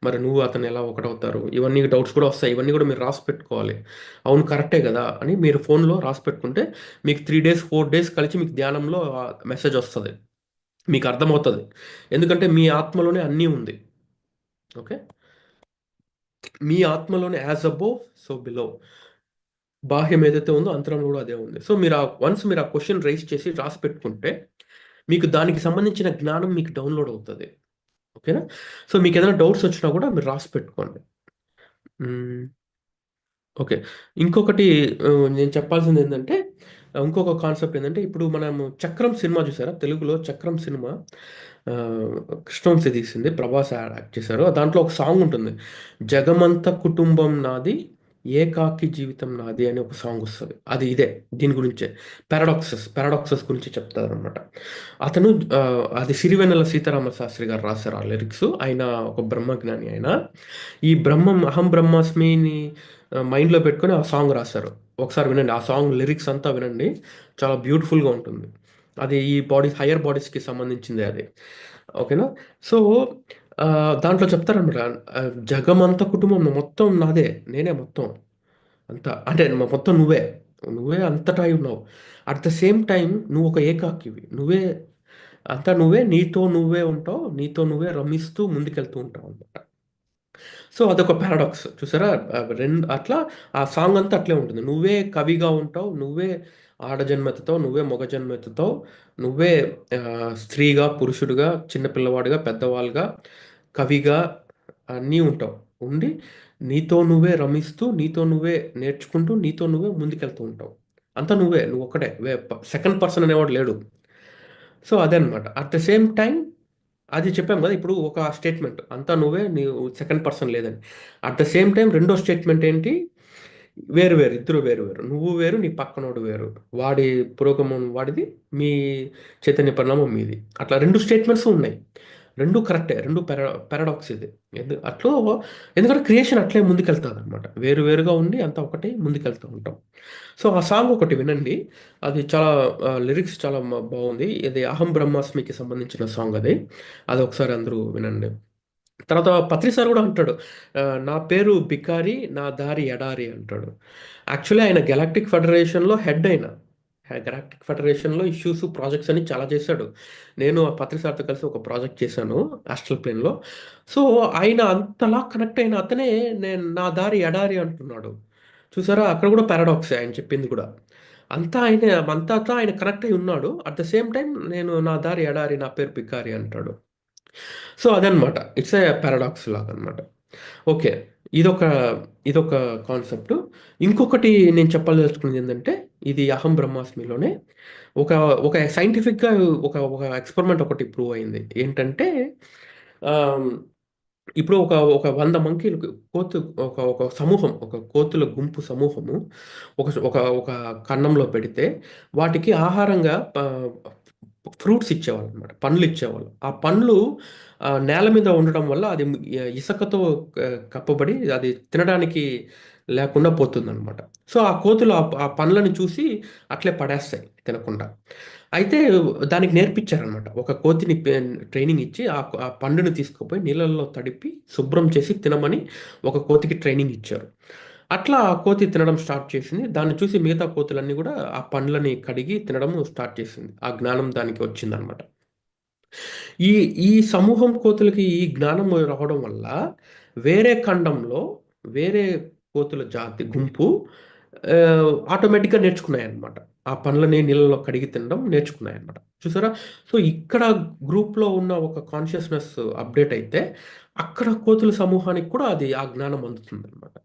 మరి నువ్వు అతను ఎలా ఒకటవుతారు? ఇవన్నీ డౌట్స్ కూడా వస్తాయి. ఇవన్నీ కూడా మీరు రాసి పెట్టుకోవాలి. అవును, కరెక్టే గదా! అని మీరు ఫోన్‌లో రాసి పెట్టుకుంటే మీకు 3 డేస్, 4 డేస్ కలిసి మీకు ధ్యానంలో మెసేజ్ వస్తది. మీకు అర్థమవుతది. ఎందుకంటే మీ ఆత్మలోనే అన్నీ ఉంది. ఓకే. మీ ఆత్మలోనే యాజ్ అబోవ్ సో బిలో. బాహ్యం ఏదైతే ఉందో అంతరంలో కూడా అదే ఉంది. సో వన్స్ మీరు ఆ క్వెషన్ రైజ్ చేసి రాసి పెట్టుకుంటే మీకు దానికి సంబంధించిన జ్ఞానం మీకు డౌన్లోడ్ అవుతుంది. ఓకేనా? సో మీకు ఏదైనా డౌట్స్ వచ్చినా కూడా మీరు రాసి పెట్టుకోండి. మ్మ్. ఓకే. ఇంకొకటి నేను చెప్పాల్సింది ఏంటంటే, ఇంకొక కాన్సెప్ట్ ఏంటంటే, ఇప్పుడు మనము 'చక్రం' సినిమా చూసారా? తెలుగులో 'చక్రం' సినిమా కృష్ణవంశీ తీసింది. ప్రభాస్ యాక్ట్ చేశారు. దాంట్లో ఒక సాంగ్ ఉంటుంది. 'జగమంత కుటుంబం నాది, ఏకాకి జీవితం నాది' అని ఒక సాంగ్ వస్తది. అది ఇదే. దీని గురించే. పారాడాక్సెస్ గురించి చెప్తారనమాట. అతను అది సిరివెన్నెల సీతారామ శాస్త్రి గారు రాశారు ఆ లిరిక్స్. ఆయన ఒక బ్రహ్మజ్ఞాని ఆయన. ఈ బ్రహ్మం అహం బ్రహ్మాస్మిని మైండ్‌లో పెట్టుకొని ఆ సాంగ్ రాశారు. ఒకసారి వినండి. ఆ సాంగ్ లిరిక్స్ అంతా వినండి. చాలా బ్యూటిఫుల్‌గా ఉంటుంది. అది ఈ హైయర్ బాడీస్‌కి సంబంధించిందే అది. ఓకేనా? సో, దాంట్లో చెప్తారనమాట. జగమంత కుటుంబం మొత్తం నాదే. నేనే మొత్తం. అంతా. అంటే మొత్తం నువ్వే. నువ్వే అంతటా అయి ఉన్నావు. అట్ ద సేమ్ టైమ్ నువ్వు ఒక ఏకాకివి. అంతా నువ్వే. నీతో నువ్వే ఉంటావు. నీతో నువ్వే రమిస్తూ ముందుకెళ్తూ ఉంటావనమాట. సో అదొక పారాడాక్స్ చూసారా? అట్లా ఆ సాంగ్ అంతా అట్లే ఉంటుంది. నువ్వే కవిగా ఉంటావు. నువ్వే ఆడ జన్మెత్తుతావు. నువ్వే మగ జన్మెత్తుతావు. నువ్వే స్త్రీగా, పురుషుడిగా, చిన్న పిల్లవాడిగా, పెద్దవాళ్ళుగా, కవిగా అన్నీ ఉంటావు. ఉండి నీతో నువ్వే రమిస్తూ, నీతో నువ్వే నేర్చుకుంటూ, నీతో నువ్వే ముందుకెళ్తూ ఉంటావు. అంతా నువ్వే. నువ్వొక్కడే. సెకండ్ పర్సన్ అనేవాడు లేడు. సో అదనమాట. అట్ ద సేమ్ టైమ్ అది చెప్పాం కదా! ఇప్పుడు ఒక స్టేట్మెంట్ అంతా నువ్వే, నీవు సెకండ్ పర్సన్ లేదని. అట్ ద సేమ్ టైమ్ రెండో స్టేట్మెంట్ ఏంటి? వేరు వేరు. ఇద్దరు వేరు వేరు. నువ్వు వేరు, నీ పక్కనోడు వేరు. వాడి పురోగమనం వాడిది, మీ చైతన్య పరిణామం మీది. అట్లా 2 స్టేట్మెంట్స్ ఉన్నాయి. 2 కరెక్టే. 2 పారాడాక్స్ ఇది. ఎందుకంటే క్రియేషన్ అట్లే ముందుకెళ్తాదనమాట. వేరు వేరుగా ఉండి అంతా ఒకటే ముందుకెళ్తూ ఉంటాం. సో, ఆ సాంగ్ ఒకటి వినండి. అది చాలా లిరిక్స్ చాలా బావుంది. ఇది 'అహం బ్రహ్మాస్మికి' సంబంధించిన సాంగ్ అది. అదొకసారి అందరూ వినండి. తర్వాత పత్రి సార్ గూడా అంటాడు. నా పేరు బికారి, నా దారి ఎడారి అంటాడు. యాక్చువల్లీ ఆయన గెలాక్టిక్ ఫెడరేషన్‌లో హెడ్ ఆయన. గెలాక్టిక్ ఫెడరేషన్‌లో ఇష్యూస్, ప్రాజెక్ట్స్ అన్ని చాలా చేశాడు. నేను ఆ పత్రి సార్‌తో కలిసి ఒక ప్రాజెక్ట్ చేశాను ఆస్ట్రల్ ప్లేన్‌లో. సో, ఆయన అంతలా కనెక్ట్ అయిన అతనే నా దారి ఎడారి అంటున్నాడు. చూసారా? అక్కడ గూడా పారాడాక్సే ఆయన చెప్పింది గూడా. అంతా ఆయనే అంతటా ఆయన కనెక్ట్ అయ్యి ఉన్నాడు. అట్ ద సేమ్ టైమ్ నేను నా దారి ఎడారి, నా పేరు బికారి అంటాడు. సో, అదనమాట. ఇట్స్ ఎ పారాడాక్స్ లాగనమాట. ఓకే. ఇదొక ఇదొక కాన్సెప్టు. ఇంకొకటి నేను చెప్పదలుచుకున్నదేంటంటే, ఇది 'అహం బ్రహ్మాస్మి'లోనే ఒక ఒక సైంటిఫిక్‌గా ఒక ఒక ఎక్స్‌పెరిమెంట్ ఒకటి ప్రూవ్ అయింది. ఏంటంటే, ఆహ్, ఇప్పుడు ఒక 100 మంకీలకు కోతు ఒక ఒక సమూహం, ఒక కోతుల గుంపు సమూహము ఒక కన్నంలో పెడితే, వాటికి ఆహారంగా ఫ్రూట్స్ ఇచ్చేవాళ్ళనమాట. పండ్లిచ్చేవాళ్ళు. ఆ పండ్లు నేల మీద ఉండడం వల్ల అది ఇసకతో కప్పబడి అది తినడానికి లేకుండా పోతుందనమాట. సో, ఆ కోతులు ఆ పండ్లని చూసి అట్లే పడేస్తాయి తినకుండా. అయితే దానికి నేర్పించారనమాట. ఒక కోతిని ట్రైనింగ్ ఇచ్చి ఆ పండుని తీసుకుపోయి నీళ్ళల్లో తడిపి శుభ్రం చేసి తినమని ఒక కోతికి ట్రైనింగ్ ఇచ్చారు. అట్లా ఆ కోతి తినడం స్టార్ట్ చేసింది. దాన్ని చూసి మిగతా కోతులన్నీ గూడా ఆ పండ్లని కడిగి తినడం స్టార్ట్ చేసింది. ఆ జ్ఞానం దానికి వచ్చిందనమాట. ఈ ఈ సమూహం కోతులకి ఈ జ్ఞానం రావడం వల్ల వేరే ఖండంలో వేరే కోతుల జాతి గుంపు ఆటోమేటిక్‌గా నేర్చుకున్నాయన్నమాట. ఆ పండ్లని నీళ్ళలో కడిగి తినడం నేర్చుకున్నాయన్నమాట. చూసారా? సో, ఇక్కడ గ్రూప్‌లో ఉన్న ఒక కాన్షియస్‌నెస్ అప్‌డేట్ అయితే, అక్కడ కోతుల సమూహానికి కూడా అది ఆ జ్ఞానం అందుతుందన్నమాట.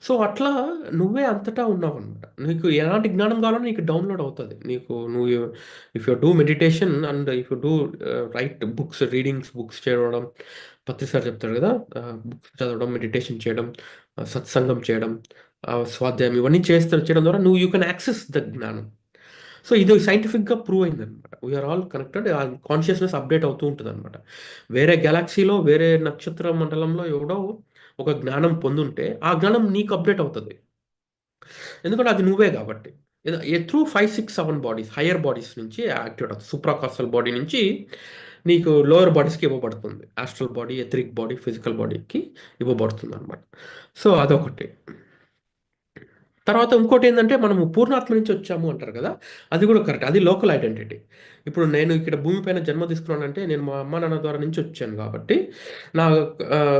సో, అట్లా నువ్వే అంతటా ఉన్నావన్నమాట. నీకు ఎలాంటి జ్ఞానం కావాలన్నా నీకు డౌన్‌లోడ్ అవుతది. నువ్వు if you do meditation and if you do write books, books చదవడం, పత్రి సార్ చెప్తాడు కదా! బుక్స్ చదవడం, మెడిటేషన్ చేయడం, సత్సంగం చేయడం, స్వాధ్యాయం ఇవన్నీ చేయడం ద్వారా యూ కెన్ యాక్సెస్ ద జ్ఞానం. సో, ఇది సైంటిఫిక్‌గా ప్రూవ్ అయిందనమాట. We are all connected. ఆ కాన్షియస్‌నెస్ అప్‌డేట్ అవుతూ ఉంటదనమాట. వేరే గెలాక్సీలో, వేరే నక్షత్ర మండలంలో ఎవడో ఒక జ్ఞానం పొందుంటే, ఆ జ్ఞానం నీకు అప్‌డేట్ అవుతది. ఎందుకంటే అది నువ్వే కాబట్టి. త్రూ 5, 6, 7 బాడీస్, హైయర్ బాడీస్ నుంచి యాక్టివేట్ అవుతుంది. సూప్రాకార్సల్ బాడీ నుంచి నీకు లోయర్ బాడీస్‌కి ఇవ్వబడుతుంది. Astral body, etheric body, physical బాడీకి ఇవ్వబడుతుందనమాట. సో, అదొకటి. తర్వాత ఇంకోటేందంటే, మనము పూర్ణాత్మ నుంచి వచ్చాము అంటారు కదా! అది గూడా కరెక్ట్. అది లోకల్ ఐడెంటిటీ. ఇప్పుడు నేను ఇక్కడ భూమి పైన జన్మ తీసుకున్నానంటే, నేను మా అమ్మ, నాన్న ద్వారా నుంచి వచ్చాను గాబట్టి, నా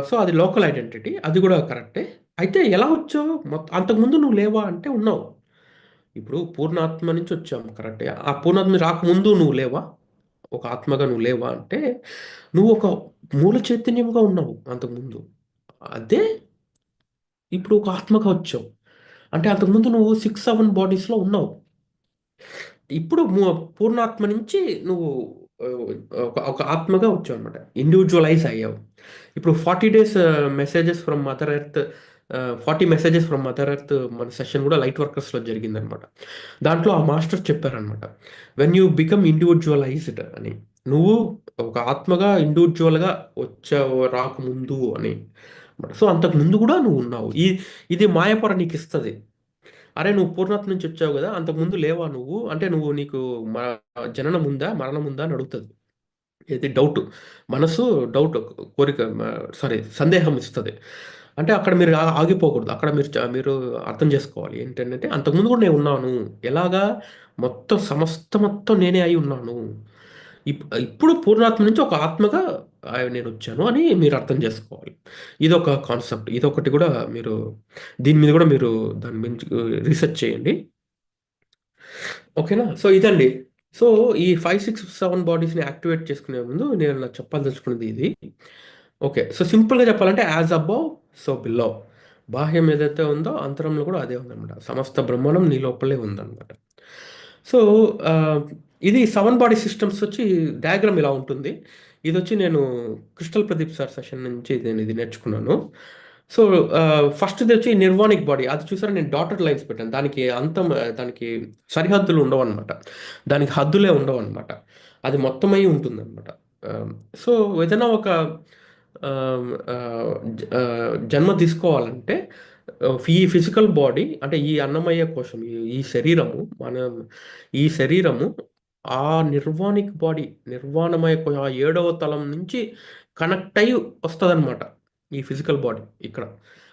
సో, అది లోకల్ ఐడెంటిటీ. అది గూడా కరెక్టే. అయితే ఎలా వచ్చావు? అంతకుముందు నువ్వు లేవా అంటే ఉన్నావు. ఇప్పుడు పూర్ణాత్మ నుంచి వచ్చాము కరెక్టే. ఆ పూర్ణాత్మ రాకముందు నువ్వు లేవా? ఒక ఆత్మగా నువ్వు లేవా అంటే, నువ్వు ఒక మూల చైతన్యంగా ఉన్నావు అంతకుముందు. అదే ఇప్పుడు ఒక ఆత్మగా వచ్చావు. అంటే అంతకుముందు నువ్వు 6, 7 బాడీస్‌లో ఉన్నావు. ఇప్పుడు పూర్ణాత్మ నుంచి నువ్వు ఆహ్, ఒక ఆత్మగా వచ్చావనమాట. ఇండివిడ్యువలైజ్ అయ్యావు. ఇప్పుడు 40 days messages from mother earth 40 messages from mother earth మన సెషన్ కూడా లైట్ వర్కర్స్‌లో జరిగిందనమాట. దాంట్లో ఆ మాస్టర్ చెప్పారనమాట. వెన్ యూ బికమ్ ఇండివిడ్యువలైజ్డ్ అని. నువ్వు ఒక ఆత్మగా ఇండివిడ్యువల్‌గా వచ్చావు రాకముందు అని. సో, అంతకు ముందు కూడా నువ్వు ఉన్నావు. ఇది మాయపొర నీకిస్తది. అరే! నువ్వు పూర్ణాత్మ నుంచి వచ్చావు గదా! అంతకుముందు లేవా నువ్వు? అంటే నీకు మ జననం ఉందా? మరణం ఉందా? అని అడుగుతది. ఇది డౌటు. మనసు డౌట్ కోరిక సారీ సందేహం ఇస్తది. అంటే అక్కడ మీరు ఆగిపోకూడదు. అక్కడ మీరు అర్థం చేసుకోవాలి. ఏంటంటే అంతకుముందు కూడా నేనున్నాను. ఎలాగా? సమస్తం మొత్తం నేనే అయి ఉన్నాను. ఇప్పుడు పూర్ణాత్మ నుంచి ఒక ఆత్మగా నేనొచ్చాను అని మీరు అర్థం చేసుకోవాలి. ఇదొక కాన్సెప్ట్. ఇదొకటి గూడా మీరు దీని మీద గూడా మీరు దాని గురించి రీసెర్చ్ చేయండి. ఓకేనా? సో, ఇదండి. సో, ఈ 5, 6, 7 బాడీస్‌ని యాక్టివేట్ చేసుకునే ముందు నేను నాకు చెప్పదలుచుకున్నది ఇది. ఓకే. సో, సింపుల్‌గా చెప్పాలంటే యాజ్ అబోవ్ సో బిలో. బాహ్యం ఏదైతే ఉందో అంతరంలో కూడా అదే ఉందనమాట. సమస్త బ్రహ్మాండం నీ లోపలే ఉందనమాట. సో, ఆహ్, ఇది 7 బాడీ సిస్టమ్స్ వచ్చి డయాగ్రామ్ ఇలా ఉంటుంది. ఇదొచ్చి నేను క్రిస్టల్ ప్రదీప్ సార్ సెషన్ నుంచి నేను ఇది నేర్చుకున్నాను. సో, ఫస్ట్‌దొచ్చి నిర్వాణిక్ బాడీ. అది చూసారా నేను డాటెడ్ లైన్స్ పెట్టాను. దానికి సరిహద్దులు ఉండవనమాట. దానికి హద్దులే ఉండవనమాట. అది మొత్తమై ఉంటుందనమాట. ఆహ్, సో, ఏదైనా ఒక జన్మ తీసుకోవాలంటే ఈ ఫిజికల్ బాడీ అంటే ఈ అన్నమయ్య కోశం, ఈ శరీరము ఈ శరీరము ఆ నిర్వాణిక్ బాడీ, ఆ ఏడవ తలం నుంచి కనెక్ట్ అయ్యి వస్తదనమాట. ఈ ఫిజికల్ బాడీ ఇక్కడ.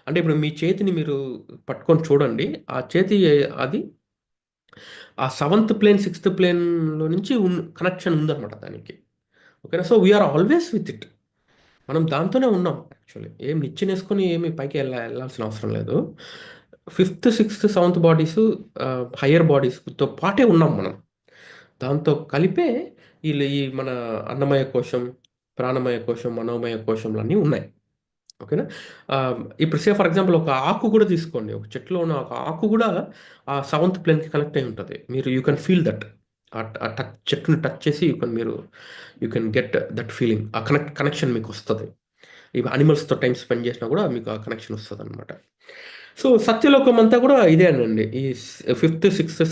అంటే ఇప్పుడు మీ చేతిని మీరు పట్టుకొని చూడండి. ఆ చేతి అది ఆ సెవెంత్ ప్లేన్, సిక్స్త్ ప్లేన్‌లో నుంచి కనెక్షన్ ఉందనమాట దానికి. ఓకేనా? So, we are always with it. మనం దాంతోనే ఉన్నాం యాక్చువల్లీ. ఏం నిచ్చెనేసుకొని ఏమి పైకి ఎళ్ళాల్సిన అవసరం లేదు. Fifth, sixth, seventh bodies higher బాడీస్‌తో పాటే ఉన్నాం మనం. దాంతో కలిపే ఈ మన అన్నమయ కోశం, ప్రాణమయ కోశం, మనోమయ కోశంలన్నీ ఉన్నాయి. ఓకేనా? ఇప్పుడు ఫర్ ఎగ్జాంపుల్ ఒక ఆకు గూడా తీసుకోండి. ఒక చెట్టులో ఉన్న ఒక ఆకు గూడా ఆ సెవెంత్ ప్లేన్‌కి కనెక్ట్ అయ్యి ఉంటది. You can feel that. చెట్టుని టచ్ చేసి you can get that feeling. ఆ కనెక్షన్ మీకొస్తది. ఇవి యానిమల్స్‌తో టైమ్ స్పెండ్ చేసినా గూడా మీకు ఆ కనెక్షన్ వస్తదనమాట. సో, సత్యలోకం అంతా గూడా ఇదేనండి. ఈ ఫిఫ్త్, సిక్స్త్,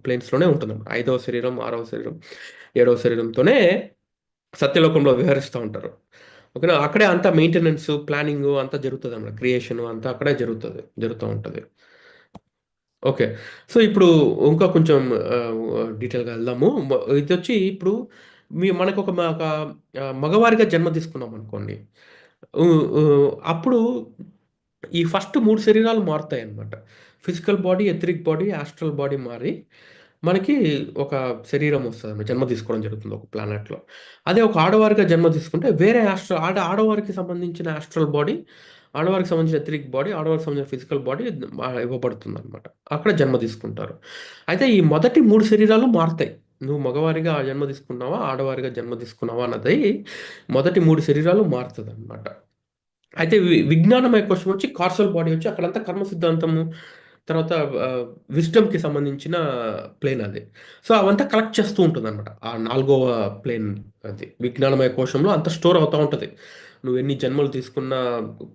ప్లేన్స్‌లోనే ఉంటుందన్నమాట. ఐదవ శరీరం, ఆరవ శరీరం, ఏడవ శరీరంతోనే సత్యలోకంలో విహరిస్తా ఉంటారు. ఓకేనా? అక్కడే అంతా మెయింటెనెన్స్, ప్లానింగు అంతా జరుగుతదన్నమాట. క్రియేషను అంతా అక్కడే జరుగుతా ఉంటది. ఓకే. సో, ఇప్పుడు ఇంకా కొంచెం డీటెయిల్‌గా ఎళ్దాము. ఇదొచ్చి ఇప్పుడు మనకొక మగవారిగా జన్మ తీసుకున్నామనుకోండి. అప్పుడు ఈ ఫస్ట్ 3 శరీరాలు మారుతాయన్నమాట. Physical body, etheric body, astral body మారి మనకి ఒక శరీరం వస్తదన్నమాట. జన్మ తీసుకోవడం జరుగుతుంది ఒక ప్లానెట్‌లో. అదే ఒక ఆడవారిగా జన్మ తీసుకుంటే వేరే ఆడవారికి సంబంధించిన ఆస్ట్రల్ బాడీ ఆడవారికి సంబంధించిన ఎథరిక్ బాడీ, ఆడవారికి సంబంధించిన ఫిజికల్ బాడీ ఇవ్వబడుతుందనమాట. అక్కడ జన్మ తీసుకుంటారు. అయితే ఈ మొదటి 3 శరీరాలు మారుతాయి. నువ్వు మగవారిగా జన్మ తీసుకున్నావా, ఆడవారిగా జన్మ తీసుకున్నావా అన్నది మొదటి 3 శరీరాలు మారుతదనమాట. అయితే విజ్ఞానమయ కోశం వచ్చి కార్సల్ బాడీ వచ్చి అక్కడంతా కర్మ సిద్ధాంతము, తర్వాత విజ్డమ్‌కి సంబంధించిన ప్లేన్ అది. సో, అవంతా కలెక్ట్ చేస్తూ ఉంటుందనమాట. ఆ నాలుగవ ప్లేన్ అది. విజ్ఞానమయ కోశంలో అంతా స్టోర్ అవుతా ఉంటది. నువ్వు ఎన్ని జన్మలు తీసుకున్నా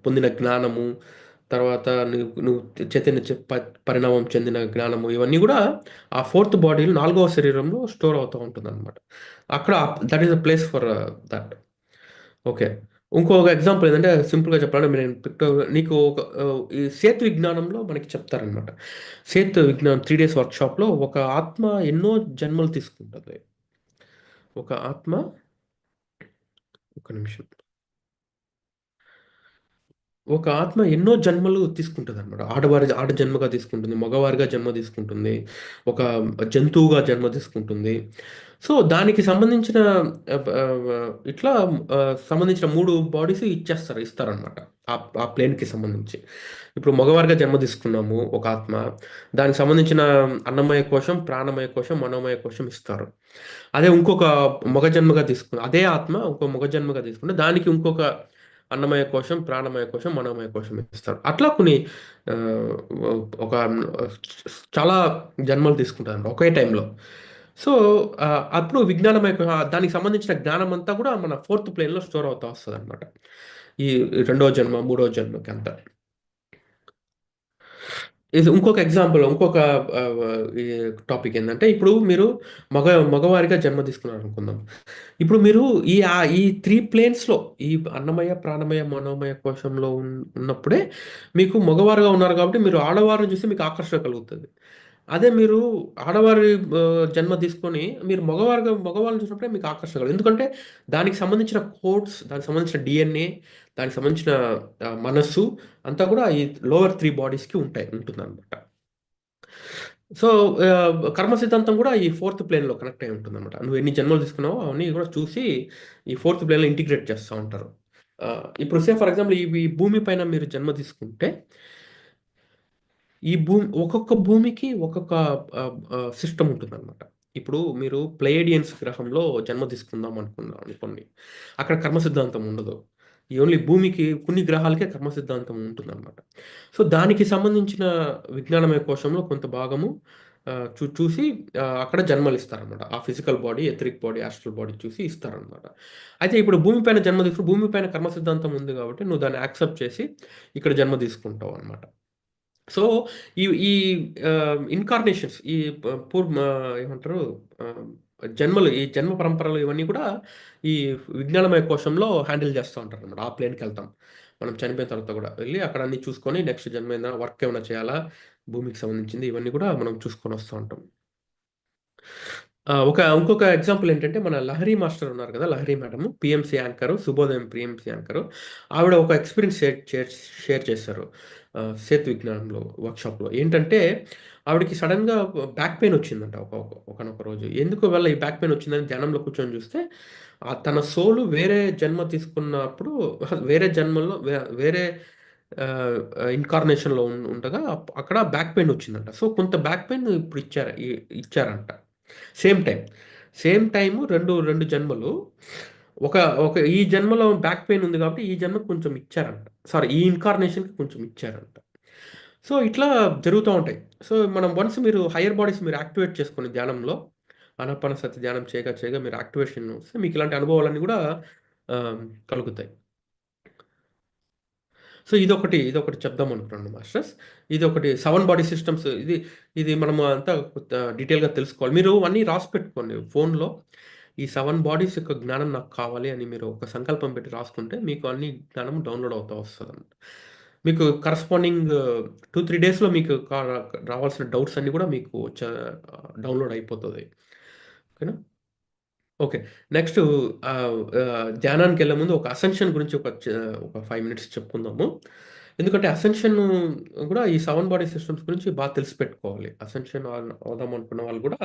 పొందిన జ్ఞానము, తర్వాత నువ్వు నువ్వు చైతన్య పరిణామం చెందిన జ్ఞానము ఇవన్నీ గూడా ఆ ఫోర్త్ బాడీలో నాలుగవ శరీరంలో స్టోర్ అవుతా ఉంటుందనమాట. అక్కడ that is the place for that. Okay. ఇంకొక ఎగ్జాంపుల్ ఏందంటే సింపుల్‌గా చెప్పాలంటే నేను నీకు ఒక ఈ సేతు విజ్ఞానంలో మనకి చెప్తారనమాట. సేతు విజ్ఞానం 3 డేస్ వర్క్‌షాప్‌లో ఒక ఆత్మ ఎన్నో జన్మలు తీసుకుంటది. ఒక ఆత్మ ఒక్క నిమిషం. ఒక ఆత్మ ఎన్నో జన్మలు తీసుకుంటదనమాట. ఆడ జన్మగా తీసుకుంటుంది. మగవారిగా జన్మ తీసుకుంటుంది. ఒక జంతువుగా జన్మ తీసుకుంటుంది. సో, దానికి సంబంధించిన ఇట్లా సంబంధించిన 3 బాడీస్ ఇస్తారనమాట. ఆ ప్లేన్‌కి సంబంధించి. ఇప్పుడు మగవారిగా జన్మ తీసుకున్నాము ఒక ఆత్మ. దానికి సంబంధించిన అన్నమయ కోశం, ప్రాణమయ కోశం, మనోమయ కోశం ఇస్తారు. అదే ఇంకొక మగ జన్మగా అదే ఆత్మ ఇంకో మగ జన్మగా తీసుకుంటే దానికి ఇంకొక అన్నమయ కోశం, ప్రాణమయ కోశం, మనోమయ కోశం ఇస్తారు. అట్లా కొన్ని ఆహ్, ఒక చాలా జన్మలు తీసుకుంటారన్నమాట ఒకే టైంలో. సో, అప్పుడు దానికి సంబంధించిన జ్ఞానమంతా గూడా మన ఫోర్త్ ప్లేన్‌లో స్టోర్ అవుతా వస్తదన్నమాట. ఈ రెండో జన్మ, మూడో జన్మకంతా. ఇది ఇంకొక ఎగ్జాంపుల్ ఇంకొక ఆహ్, ఈ టాపిక్ ఏందంటే, ఇప్పుడు మీరు మగవారిగా జన్మ తీసుకున్నారనుకుందాం. ఇప్పుడు మీరు ఈ 3 ప్లేన్స్‌లో ఈ అన్నమయ, ప్రాణమయ, మనోమయ కోశంలో ఉన్నప్పుడే మీకు మగవారుగా ఉన్నారు కాబట్టి మీరు ఆడవారిని చూసి మీకు ఆకర్షణ కలుగుతది. అదే మీరు ఆడవారి జన్మ తీసుకొని మీరు మగవాళ్ళని చూసినప్పుడే మీకు ఆకర్షణ కలుగుతది. ఎందుకంటే దానికి సంబంధించిన కోడ్స్, దానికి సంబంధించిన డీఎన్ఏ, దానికి సంబంధించిన మనస్సు అంతా కూడా ఈ లోవర్ 3 బాడీస్‌కి ఉంటుందనమాట. సో, కర్మ సిద్ధాంతం గూడా ఈ ఫోర్త్ ప్లేన్‌లో కనెక్ట్ అయ్యి ఉంటుందనమాట. నువ్వు ఎన్ని జన్మలు తీసుకున్నావో అవన్నీ గూడా చూసి ఈ ఫోర్త్ ప్లేన్‌లో ఇంటిగ్రేట్ చేస్తా ఉంటారు. ఇప్పుడు ఫర్ ఎగ్జాంపుల్ ఈ భూమి పైన మీరు జన్మ తీసుకుంటే, ఒక్కొక్క భూమికి ఒక్కొక్క సిస్టమ్ ఉంటుందనమాట. ఇప్పుడు మీరు ప్లెయిడియన్స్ గ్రహంలో జన్మ తీసుకుందాం అనుకుందాం అనుకోండి. అక్కడ కర్మ సిద్ధాంతం ఉండదు. ఓన్లీ భూమికి కొన్ని గ్రహాలకే కర్మ సిద్ధాంతం ఉంటుందనమాట. సో, దానికి సంబంధించిన విజ్ఞానమయ కోశంలో కొంత భాగము చూసి అక్కడ జన్మలిస్తారనమాట. ఆ physical body, etheric body, astral body చూసి ఇస్తారనమాట. అయితే ఇప్పుడు భూమి పైన జన్మ తీసుకుని భూమి పైన కర్మ సిద్ధాంతం ఉంది కాబట్టి నువ్వు దాన్ని యాక్సెప్ట్ చేసి ఇక్కడ జన్మ తీసుకుంటావనమాట. సో, ఈ ఈ ఇన్‌కార్నేషన్స్ ఈ ఏమంటారు ఆహ్, ఈ జన్మ పరంపరలు ఇవన్నీ కూడా ఈ విజ్ఞానమయ కోశంలో హ్యాండిల్ చేస్తా ఉంటారనమాట. ఆ ప్లేన్‌కెళ్తాం. మనం చనిపోయిన తర్వాత గూడా వెళ్లి అక్కడ అన్నీ చూసుకొని నెక్స్ట్ జన్మ ఏదైనా వర్క్ ఏమైనా చేయాలా? భూమికి సంబంధించింది ఇవన్నీ గూడా మనం చూసుకొని వస్తా ఉంటాం. ఇంకొక ఎగ్జాంపుల్ ఏంటంటే, మన 'లహరి' మాస్టర్ ఉన్నారు కదా! 'లహరి' మేడము పీఎంసీ యాంకరు, 'శుభోదయం' పీఎంసీ యాంకరు. ఆవిడ ఒక ఎక్స్‌పీరియన్స్ షేర్ చేశారు. సేతు విజ్ఞానంలో వర్క్‌షాప్‌లో. ఏంటంటే, ఆవిడకి సడెన్‌గా బ్యాక్ పెయిన్ వచ్చిందంట ఒకానొక రోజు. ఎందుకు వల్ల ఈ బ్యాక్ పెయిన్ వచ్చిందని ధ్యానంలో కూర్చొని చూస్తే, తన సోలు వేరే జన్మ తీసుకున్నప్పుడు వేరే జన్మలో వేరే ఆహ్, ఇన్‌కార్నేషన్‌లో ఉండగా అక్కడ బ్యాక్ పెయిన్ వచ్చిందంట. సో, కొంత బ్యాక్ పెయిన్ ఇప్పుడు ఇచ్చారంట. Same time. సేమ్ టైము 2 జన్మలు. ఒక ఒక ఈ జన్మలో బ్యాక్ పెయిన్ ఉంది కాబట్టి, ఈ జన్మకి కొంచెం ఇచ్చారంట. సారీ ఈ ఇన్‌కార్నేషన్‌కి కొంచెం ఇచ్చారంట. సో, ఇట్లా జరుగుతా ఉంటాయి. సో, మీరు హైయర్ బాడీస్ మీరు యాక్టివేట్ చేసుకొని ధ్యానంలో, ఆనాపానసతి ధ్యానం చేయగా మీరు యాక్టివేషన్ వస్తే మీకు ఇలాంటి అనుభవాలన్నీ గూడా ఆహ్, కలుగుతాయి. సో, ఇదొకటి చెప్దామనుకున్నాను మాస్టర్స్. ఇదొకటి 7 బాడీ సిస్టమ్స్ ఇది మనము అంతా డీటెయిల్‌గా తెలుసుకోవాలి. మీరు అన్నీ రాసి పెట్టుకోండి ఫోన్‌లో. ఈ 7 బాడీస్ యొక్క జ్ఞానం నాకు కావాలి అని మీరు ఒక సంకల్పం పెట్టి రాసుకుంటే మీకు అన్ని జ్ఞానం డౌన్‌లోడ్ అవుతా వస్తదనమాట. మీకు కరస్పాండింగ్ 2, 3 డేస్‌లో మీకు రావాల్సిన డౌట్స్ అన్నీ గూడా మీకు డౌన్‌లోడ్ అయిపోతది. ఓకేనా? ఓకే. నెక్స్టు ధ్యానానికెళ్ళే ముందు ఒక అసెన్షన్ గురించి ఒక 5 మినిట్స్ చెప్పుకుందాము. ఎందుకంటే అసెన్షన్ గూడా ఈ 7 బాడీ సిస్టమ్స్ గురించి తెలిసి పెట్టుకోవాలి. అసెన్షన్ అవుదాం అనుకున్న వాళ్ళు గూడా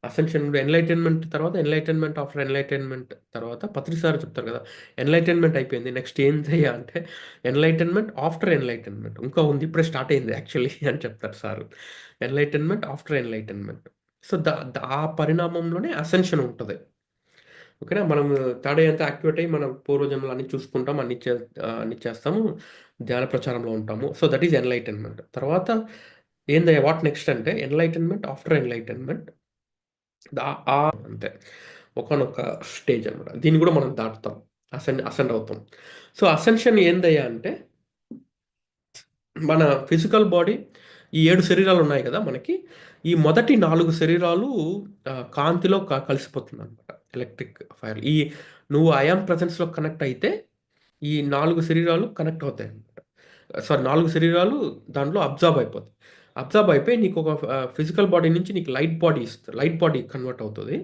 అసెన్షన్ కూడా ఎన్లైటన్మెంట్ తర్వాత ఎన్లైటన్మెంట్ ఆఫ్టర్ ఎన్లైటన్మెంట్ తర్వాత పత్రి సార్ చెప్తారు కదా, ఎన్లైటన్మెంట్ అయిపోయింది నెక్స్ట్ ఏం చేయ అంటే ఎన్లైటన్మెంట్ ఆఫ్టర్ ఎన్లైటన్మెంట్ ఇంకా ఉంది ఇప్పుడే స్టార్ట్ అయింది యాక్చువల్లీ అని చెప్తారు sir. Enlightenment after enlightenment. So ఆ పరిణామంలోనే అసెన్షన్ ఉంటుంది. ఓకేనా, మనం థర్డ్ ఐ అంతా యాక్టివేట్ అయ్యి మనం పూర్వజన్మలు అన్ని చూసుకుంటాం, అన్ని చేస్తాము, ధ్యాన ప్రచారంలో ఉంటాము. So that is enlightenment. తర్వాత ఏందయ్యా వాట్ నెక్స్ట్ అంటే ఎన్లైటన్మెంట్ ఆఫ్టర్ ఎన్లైటన్మెంట్ అంతే, ఒకానొక స్టేజ్ అనమాట. దీన్ని కూడా మనం దాటుతాం, అసెండ్ అవుతాం. సో అసెన్షన్ ఏందయ్యా అంటే మన ఫిజికల్ బాడీ, ఈ 7 శరీరాలు ఉన్నాయి కదా మనకి, ఈ మొదటి 4 శరీరాలు కాంతిలో కలిసిపోతుందనమాట. ఎలక్ట్రిక్ ఫైర్ ఈ నువ్వు ఐయామ్ ప్రెజెన్స్‌లో కనెక్ట్ అయితే ఈ 4 శరీరాలు కనెక్ట్ అవుతాయనమాట. సారీ 4 శరీరాలు దాంట్లో అబ్జార్బ్ అయిపోతాయి. అబ్జార్బ్ అయిపోయి నీకొక ఫిజికల్ బాడీ నుంచి నీకు లైట్ బాడీ కన్వర్ట్ అవుతది.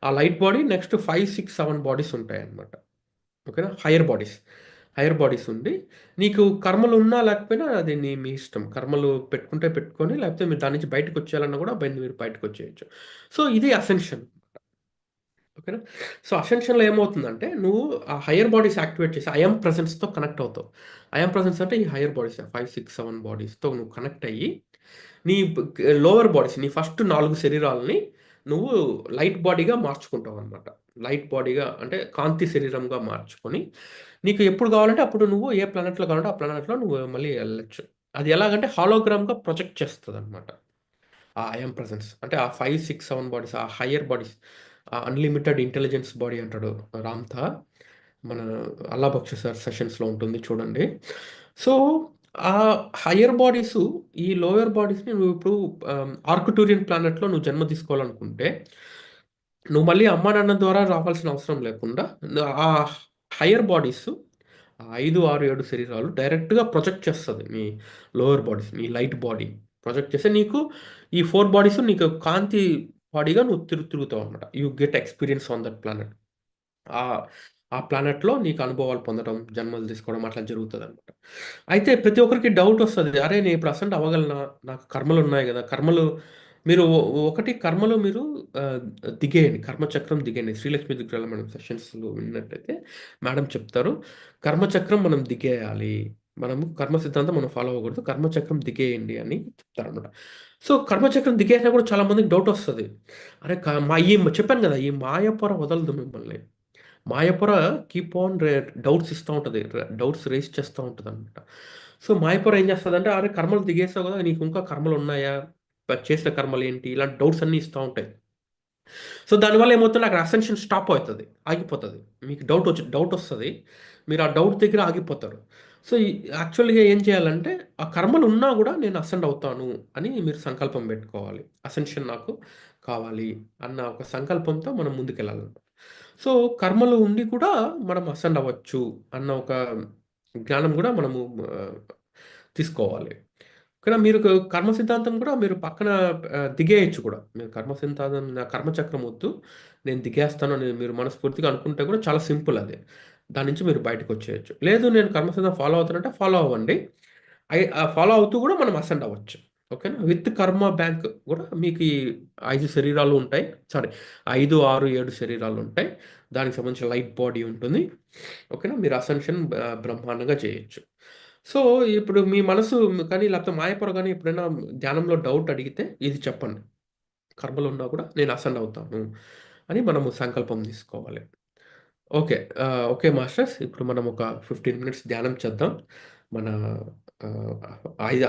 ఆ లైట్ బాడీ నెక్స్ట్ 5, 6, 7 బాడీస్ ఉంటాయన్నమాట. ఓకేనా, హైయర్ బాడీస్ ఉండి నీకు కర్మలు ఉన్నా లేకపోయినా అది మీ ఇష్టం. కర్మలు పెట్టుకుంటే పెట్టుకొని, లేకపోతే మీరు దాని నుంచి బయటకొచ్చేయాలన్నా కూడా మీరు బయటకొచ్చేయొచ్చు. సో ఇది అసెన్షన్. ఓకేనా. సో అసెన్షన్‌లో ఏమవుతుందంటే నువ్వు ఆ హైయర్ బాడీస్ యాక్టివేట్ చేసి ఐయామ్ ప్రెజెన్స్‌తో కనెక్ట్ అవుతావు. ఐయామ్ ప్రెజెన్స్ అంటే ఈ హైయర్ బాడీస్ 5, 6, 7 బాడీస్‌తో నువ్వు కనెక్ట్ అయ్యి నీ లోవర్ బాడీస్, నీ ఫస్ట్ 4 శరీరాలని నువ్వు లైట్ బాడీగా మార్చుకుంటావనమాట. లైట్ బాడీగా అంటే కాంతి శరీరంగా మార్చుకొని, నీకు ఎప్పుడు కావాలంటే అప్పుడు నువ్వు ఏ ప్లానెట్‌లో కావాలంటే ఆ ప్లానెట్‌లో నువ్వు మళ్ళీ ఎళ్ళొచ్చు. అది ఎలాగంటే హాలోగ్రామ్‌గా ప్రొజెక్ట్ చేస్తదనమాట. ఆ ఐయామ్ ప్రెజెన్స్. అంటే ఆ 5, 6, 7 బాడీస్, ఆ హైయర్ బాడీస్, ఆ అన్‌లిమిటెడ్ ఇంటెలిజెన్స్ బాడీ అంటాడు రామ్‌తా. మన అల్లా బక్షి సార్ సెషన్స్‌లో ఉంటుంది చూడండి. సో, ఆ హైయర్ బాడీసు ఈ లోయర్ బాడీస్‌ని నువ్విప్పుడు ఆర్క్‌టూరియన్ ప్లానెట్‌లో నువ్వు జన్మ తీసుకోవాలనుకుంటే, నువ్వు మళ్ళీ అమ్మానాన్న ద్వారా రావాల్సిన అవసరం లేకుండా ఆ హైయర్ బాడీసు 5, 6, 7 శరీరాలు డైరెక్ట్‌గా ప్రొజెక్ట్ చేస్తది నీ లోయర్ బాడీస్, నీ లైట్ బాడీ ప్రొజెక్ట్ చేస్తే నీకు ఈ 4 బాడీస్ నీకు కాంతి బాడీగా నువ్వు తిరుగుతావనమాట. You get experience on that planet. ఆహ్, ఆ ప్లానెట్‌లో నీకు అనుభవాలు పొందడం, జన్మలు తీసుకోవడం అట్లా జరుగుతదనమాట. అయితే ప్రతి ఒక్కరికి డౌటొస్తది. అరే! నేను ఇప్పుడు అసెండ్ అవ్వగలనా? నాకు కర్మలున్నాయి గదా! మీరు ఒకటి కర్మలో మీరు ఆహ్, దిగేయండి. కర్మచక్రం దిగేయండి. శ్రీలక్ష్మి దిగ్రాల మేడం సెషన్స్‌లో విన్నట్టయితే మేడం చెప్తారు. కర్మచక్రం మనం దిగేయాలి. మనము కర్మ సిద్ధాంతం మనం ఫాలో అవ్వకూడదు. కర్మచక్రం దిగేయండి అని చెప్తారనమాట. సో, కర్మచక్రం దిగేసినా కూడా చాలా మందికి డౌటొస్తది. అరే! చెప్పాను గదా! ఈ మాయ పొర వదలదు మిమ్మల్ని. మాయపుర కీప్ ఆన్ డౌట్స్ ఇస్తా ఉంటది. డౌట్స్ రైజ్ చేస్తా ఉంటదనమాట. సో, మాయపుర ఏం చేస్తదంటే, "అరే! కర్మలు దిగేసావు గదా! నీకు ఇంకా కర్మలున్నాయా? చేసిన కర్మలేంటి?" ఇలాంటి డౌట్స్ అన్నీ ఇస్తా ఉంటాయి. సో, దానివల్ల ఏమవుతుందంటే అక్కడ అసెన్షన్ స్టాప్ అవుతది. ఆగిపోతది. మీకు డౌటొస్తది. మీరు ఆ డౌట్ దగ్గర ఆగిపోతారు. సో, యాక్చువల్‌గా ఏం చేయాలంటే, ఆ కర్మలు ఉన్నా గూడా నేను అసెండ్ అవుతాను అని మీరు సంకల్పం బెట్టుకోవాలి. అసెన్షన్ నాకు కావాలి అన్న ఒక సంకల్పంతో మనం ముందుకెళ్ళాలనమాట. సో, కర్మలు ఉండి కూడా మనం అసెండ్ అవ్వచ్చు అన్న ఒక జ్ఞానం గూడా మనము ఆహ్, తీసుకోవాలి. ఇక్కడ మీరు కర్మ సిద్ధాంతం కూడా మీరు పక్కన దిగేయొచ్చు కూడా. మీరు కర్మ సిద్ధాంతం నా కర్మచక్రం వద్దు, నేను దిగేస్తాను అని మీరు మనస్ఫూర్తిగా అనుకుంటే కూడా చాలా సింపుల్ అది. దాని నుంచి మీరు బయటకొచ్చేయొచ్చు. లేదు నేను కర్మ సిద్ధాంతం ఫాలో అవుతానంటే ఫాలో అవ్వండి. ఫాలో అవుతూ కూడా మనం అసెండ్ అవ్వచ్చు. ఓకేనా. విత్ కర్మ బ్యాంక్ కూడా మీకు ఈ 5 శరీరాలు ఉంటాయి. సారీ 5, 6, 7 శరీరాలుంటాయి. దానికి సంబంధించిన లైట్ బాడీ ఉంటుంది. ఓకేనా. మీరు అసెన్షన్ బ్రహ్మాండంగా చేయొచ్చు. సో, ఇప్పుడు మీ మనసు కానీ లేకపోతే మాయపొర గాని ఎప్పుడైనా ధ్యానంలో డౌట్ అడిగితే ఇది చెప్పండి. కర్మలున్నా కూడా నేను అసెండ్ అవుతాను అని మనము సంకల్పం తీసుకోవాలి. ఓకే. Okay masters. ఇప్పుడు మనం ఒక 15 మినిట్స్ ధ్యానం చేద్దాం. మన ఆహ్,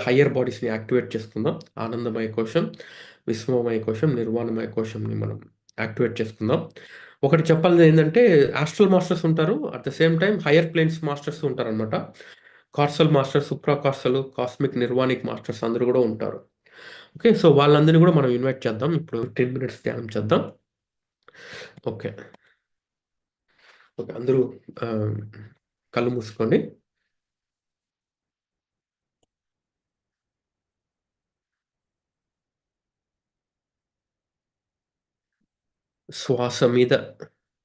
హయ్యర్ బాడీస్‌ని యాక్టివేట్ చేసుకుందాం. ఆనందమయ కోశం, విశ్వమయ కోశం, నిర్వాణమయ కోశంని మనం యాక్టివేట్ చేసుకుందాం. ఒకటి చెప్పాల్సిందేంటంటే ఆస్ట్రల్ మాస్టర్స్ ఉంటారు. At the same time higher planes masters ఉంటారనమాట. Causal masters, supra causal, cosmic నిర్వాణిక్ మాస్టర్స్ అందరూ గూడా ఉంటారు. ఓకే. సో, వాళ్ళందరిని గూడా మనం ఇన్వైట్ చేద్దాం. ఇప్పుడు 10 మినిట్స్ ధ్యానం చేద్దాం. ఓకే. ఓకే. అందరూ ఆహ్, కళ్ళు మూసుకోండి. శ్వాస మీద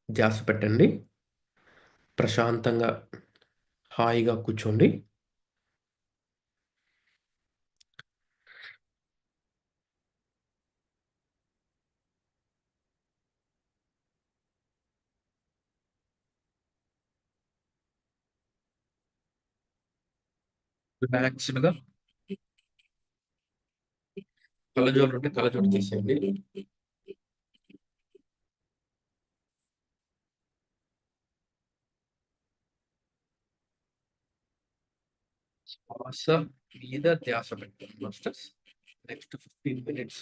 ధ్యాస పెట్టండి. ప్రశాంతంగా, హాయిగా కూర్చోండి. రిలాక్స్డ్ గా కళ్ళజోడు ఉంటే కళ్ళజోడు తీసేయండి. శ్వాస మీద ధ్యాస పెట్టండి మాస్టర్స్. నెక్స్ట్ 15 minutes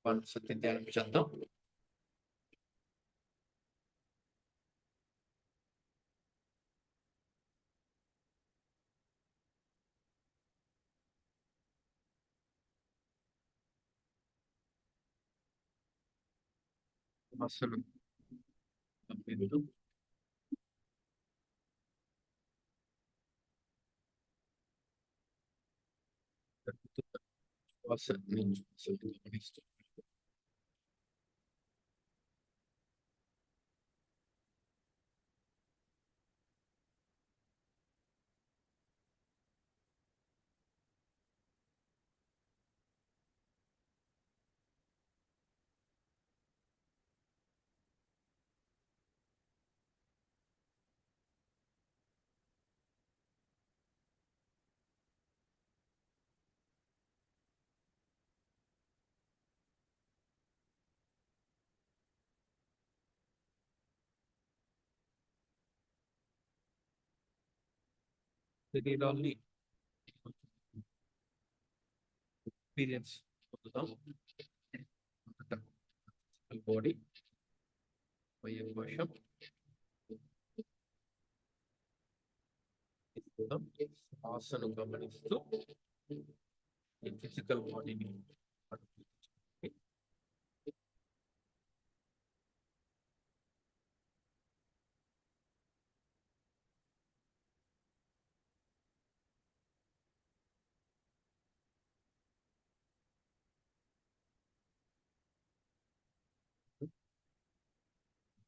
మనసుకి ధ్యానం చేద్దాం. శ్వాసను గమనిస్తూ జరుగుతున్న శ్వాసని గమనిస్తూ శరీరాన్ని ఎక్స్పీరియన్స్ పొందుతాం. బాడీ వశం తీసుకుందాం. శ్వాసను గమనిస్తూ ఈ ఫిజికల్ బాడీని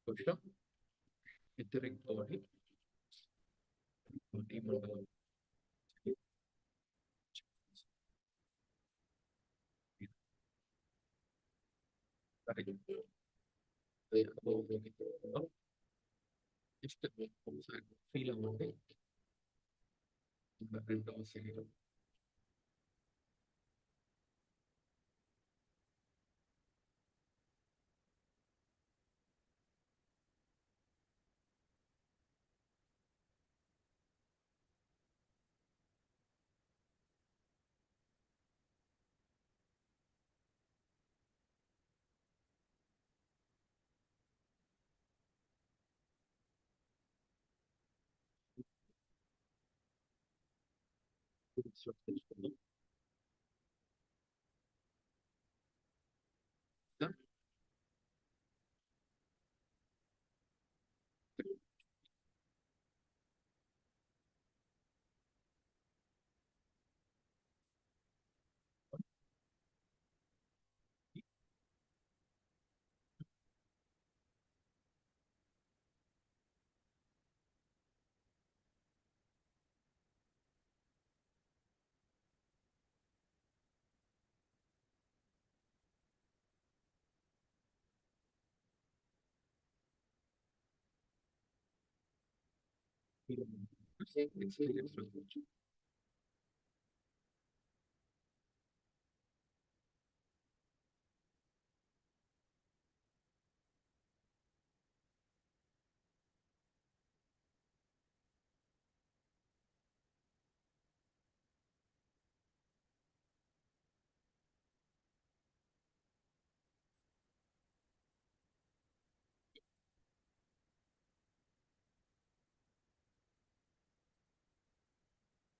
వశం etheric body మండలం జస్ట్ ఒకసారి ఫీల్ అవ్వండి. రెండవ శరీరం తెలుసుకుందాం. ఎక్స్పీరియన్స్ రావచ్చు.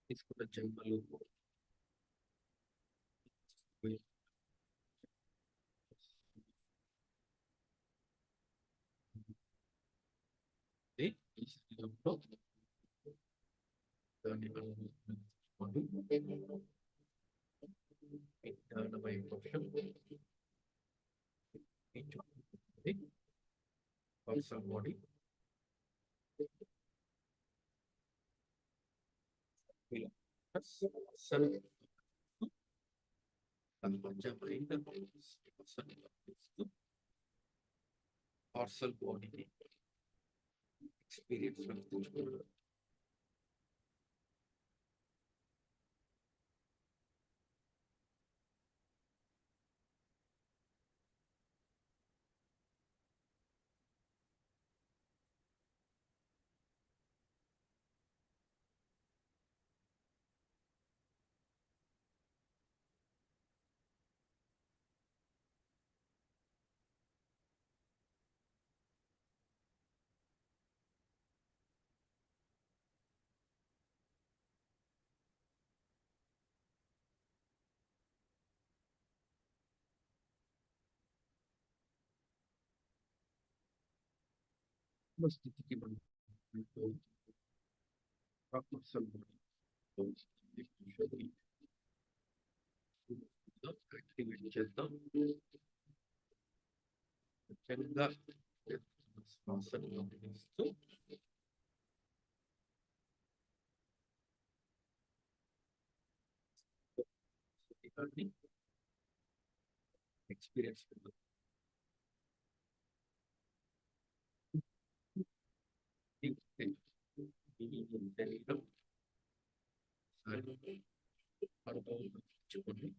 తీసుకున్న జన్మలు ఈ శరీరంలో దాన్ని అనుభవించుకోండి. జ్ఞానమయ పక్షం పర్సనల్ బాడీ పార్సల్ బాడీని ఎక్స్పీరియన్స్ స్థితికి మనం యాక్టివేట్ చేద్దాం. ముఖ్యంగా శ్వాసను గమనిస్తూ ఎక్స్పీరియన్స్ శరీరం అనుభవం పెంచుకొని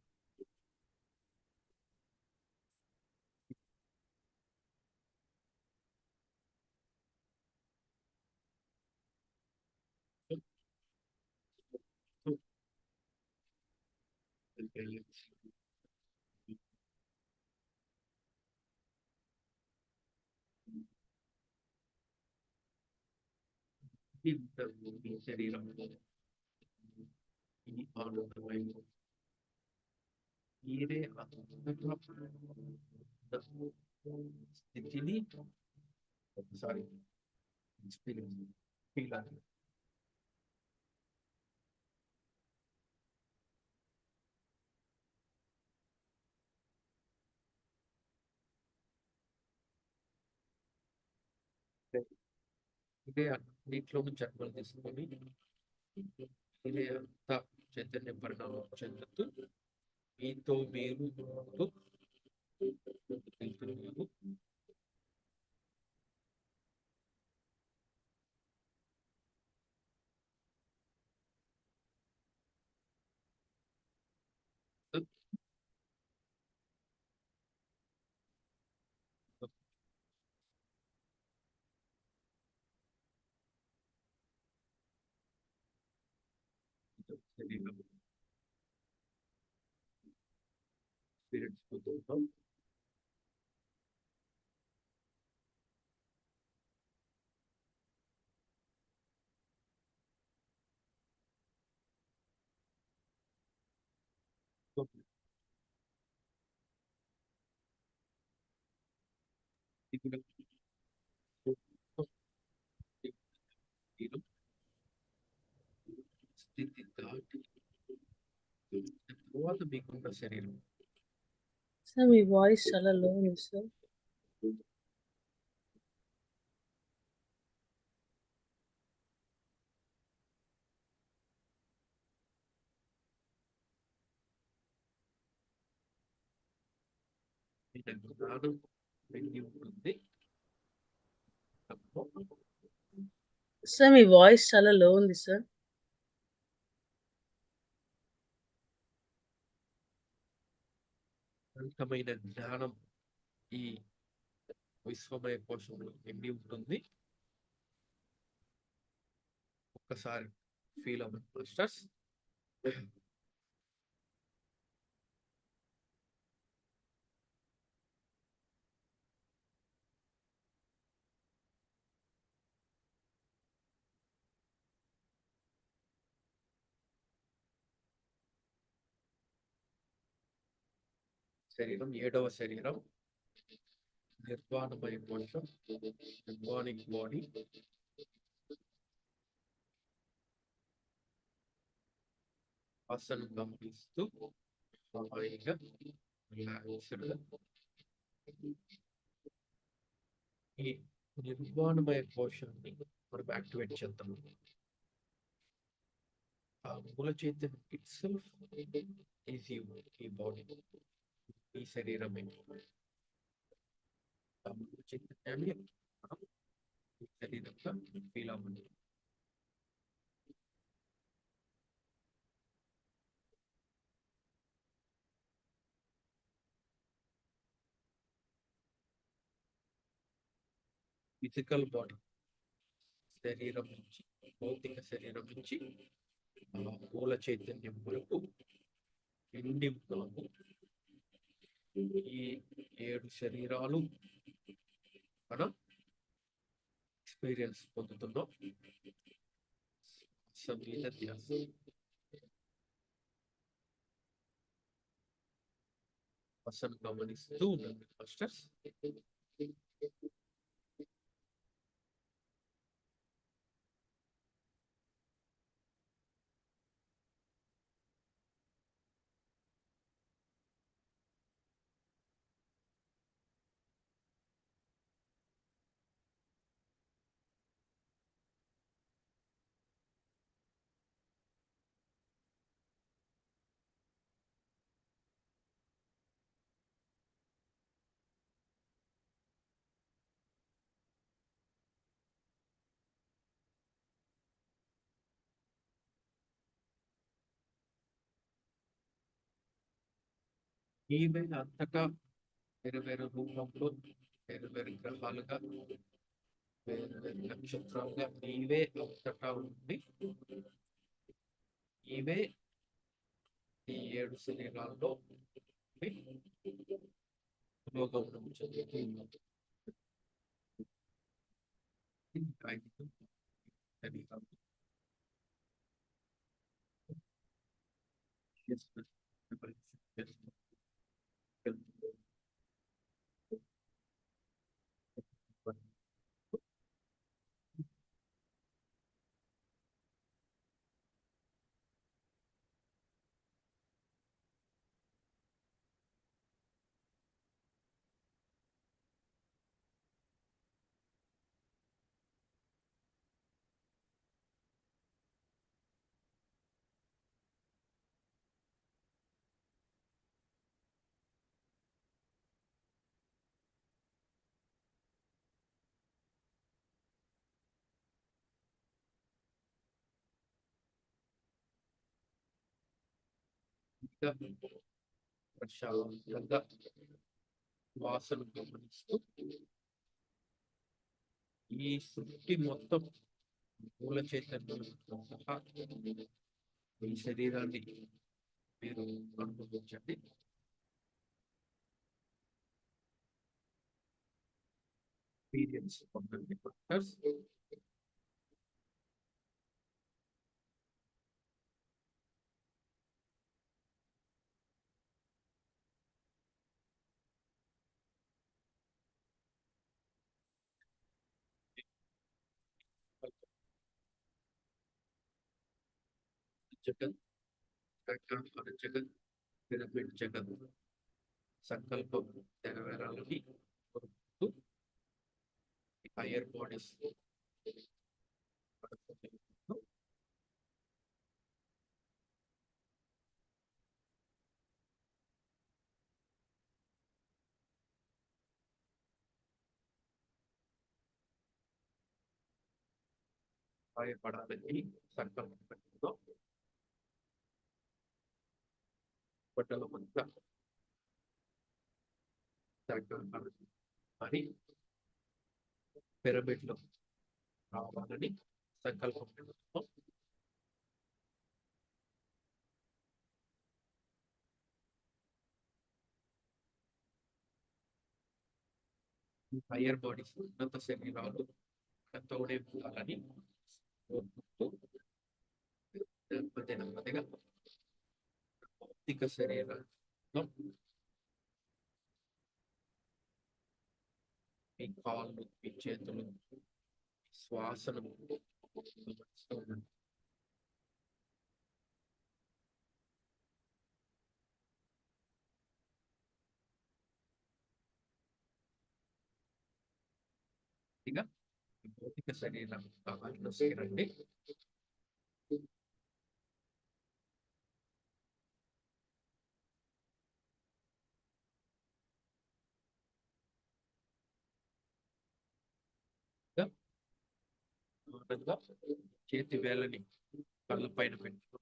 మీ శరీరం ఈ ఆనందమైన మీరే స్థితిని ఒకసారి ఎక్స్పీరియన్స్ ఫీల్ అవ్వాలి. ఇదే అన్నింటిలో జన్మలు తీసుకొని ఇదే అంతా చైతన్య పరిణామం చెందుతూ మీతో మీరు ఉంటూ వెళ్తున్నారు. శరీరం ఎక్స్పీరియన్స్ పొందుతాం. స్థితి దాటి తర్వాత మీకున్న శరీరం సార్ మీ వాయిస్ చాలా లో ఉంది సార్. జ్ఞానం పెరిగి ఉంటుంది. సార్ మీ వాయిస్ చాలా లో ఉంది సార్. అనంతమైన జ్ఞానం ఈ విశ్వమయ కోశంలో నిండి ఉంటుంది. ఒక్కసారి ఫీల్ అవ్వండి మాస్టర్స్. శరీరం 7వ శరీరం నిర్వాణమయ కోశం, నిర్వాణిక్ బాడీ. శ్వాసను గమనిస్తూ హాయిగా రిలాక్స్డ్గా ఈ నిర్వాణమయ కోశాన్ని మనం యాక్టివేట్ చేద్దాం. ఆ మూల చైతన్యం ఇట్ సెల్ఫ్ ఈజ్ యూ, ఈ బాడీ, ఈ శరీరమే. ఆ మూల చైతన్యాన్ని మనం ఈ శరీరంగా ఫీల్ అవ్వండి. ఫిజికల్ బాడీ శరీరం నుంచి, భౌతిక శరీరం నుంచి ఆ మూల చైతన్యం వరకు నిండి ఉన్నాము. ఈ 7 శరీరాలు మనం ఎక్స్పీరియన్స్ పొందుతున్నాం. మీద ధ్యాస అసలు గమనిస్తూ ఉండండి మాస్టర్స్. నీవే అంతటా వేరు వేరు రూపంలో వేరు వేరు గ్రహాలుగా వేరు వేరు నక్షత్రాలుగా నీవే అంతటా ఉండి నీవే ఈ 7 శరీరాల్లో ఉండి పురోగమనం చెందుతూ ఐదు శరీరాలు. Yes, sir. Yes, sir. ఇంకా ప్రశాంతంగా వాసన గమనిస్తూ ఈ సృష్టి మొత్తం మూల చైతన్యంతో సహా ఈ శరీరాన్ని మీరు అనుభవించండి. ఎక్స్పీరియన్స్ పొందండి డాక్టర్స్. జగత్ సాకార జగత్ పిరమిడ్ జగత్ సంకల్పం నెరవేరాలని కోరుకుంటూ హయ్యర్ బాడీస్ సహాయపడాలని సంకల్పం పెట్టుకుందాం. బట్టల అంతా అని పిరమిడ్ లో రావాలని సంకల్పం పెట్టుకుందాం. హయ్యర్ బాడీస్ ఉన్నత శరీరాలు తోడే ఉండాలని కోరుకుంటూ నెమ్మది నెమ్మదిగా భౌతిక శరీరంలో మీ కాళ్ళు మీ చేతులు శ్వాసను గమనిస్తూ ఉండండి. ఇక భౌతిక శరీరం అవేర్నెస్కి రండి. దూరంగా చేతి వేలని కళ్ళ పైన పెట్టు.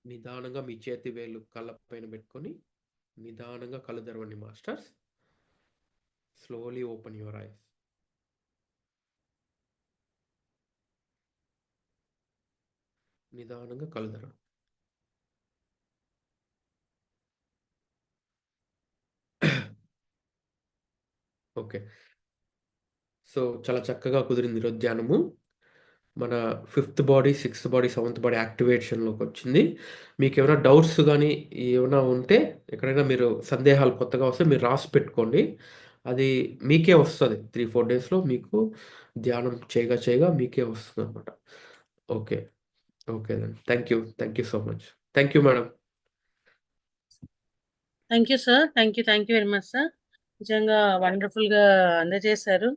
నిదానంగా మీ చేతి వేలు కళ్ళ పైన పెట్టుకొని నిదానంగా కళ్ళు తెరవండి masters. Slowly open your eyes. నిదానంగా కళ్ళు తెరవండి. ఓకే, సో చాలా చక్కగా కుదిరింది ఈరోజు ధ్యానము. మన 5th body 6th body 7th body యాక్టివేషన్లోకి వచ్చింది. మీకు ఏమైనా డౌట్స్ కానీ ఏమైనా ఉంటే ఎక్కడైనా మీరు సందేహాలు కొత్తగా వస్తే మీరు రాసి పెట్టుకోండి. అది మీకే వస్తుంది. 3-4 డేస్లో మీకు ధ్యానం చేయగా చేయగా మీకే వస్తుంది అనమాట. Okay, okay then thank you so much. Thank you madam. Thank you sir. Thank you very much sir. నిజంగా వండర్ఫుల్గా అందజేశారు.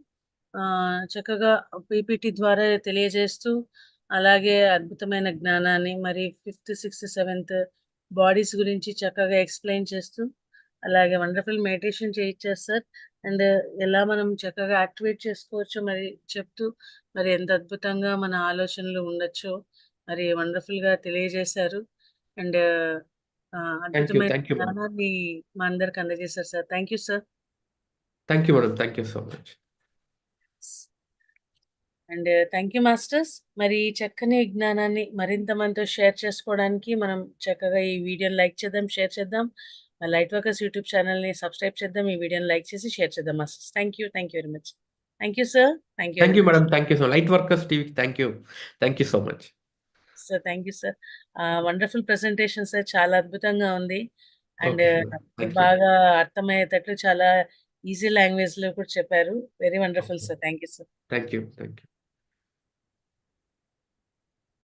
చక్కగా పీపీటీ ద్వారా తెలియజేస్తూ అలాగే అద్భుతమైన జ్ఞానాన్ని మరి 5th 6th 7th బాడీస్ గురించి చక్కగా ఎక్స్ప్లెయిన్ చేస్తూ అలాగే వండర్ఫుల్ మెడిటేషన్ చేయించారు సార్. అండ్ ఎలా మనం చక్కగా యాక్టివేట్ చేసుకోవచ్చో మరి చెప్తూ మరి ఎంత అద్భుతంగా మన ఆలోచనలు ఉండొచ్చో మరి వండర్ఫుల్గా తెలియజేశారు. అండ్ అద్భుతమైన థ్యాంక్ యూ మేడం. జ్ఞానాన్ని మా అందరికి అందజేశారు sir. Thank you sir. Thank you madam. Thank you so much. And thank you masters. మరి ఈ చక్కని జ్ఞానాన్ని మరింత మందితో షేర్ చేసుకోవడానికి మనం చక్కగా ఈ వీడియోని లైక్ చేద్దాం, షేర్ చేద్దాం. లైట్ వర్కర్స్ యూట్యూబ్ ఛానల్ని సబ్స్క్రైబ్ చేద్దాం, ఈ వీడియోని లైక్ చేసి షేర్ చేద్దాం masters. Thank you very much. Thank you sir. Thank you thank very you much. Madam. Thank you so light workers టీవీకి thank you. Thank you so much. Sir thank you sir. Wonderful presentation sir, చాలా అద్భుతంగా ఉంది. And okay madam. Thank you. బాగా అర్థమయ్యేటట్లు చాలా easy లాంగ్వేజ్లో కూడా చెప్పారు. Very wonderful okay. Sir. Thank you sir. Thank you. Thank you.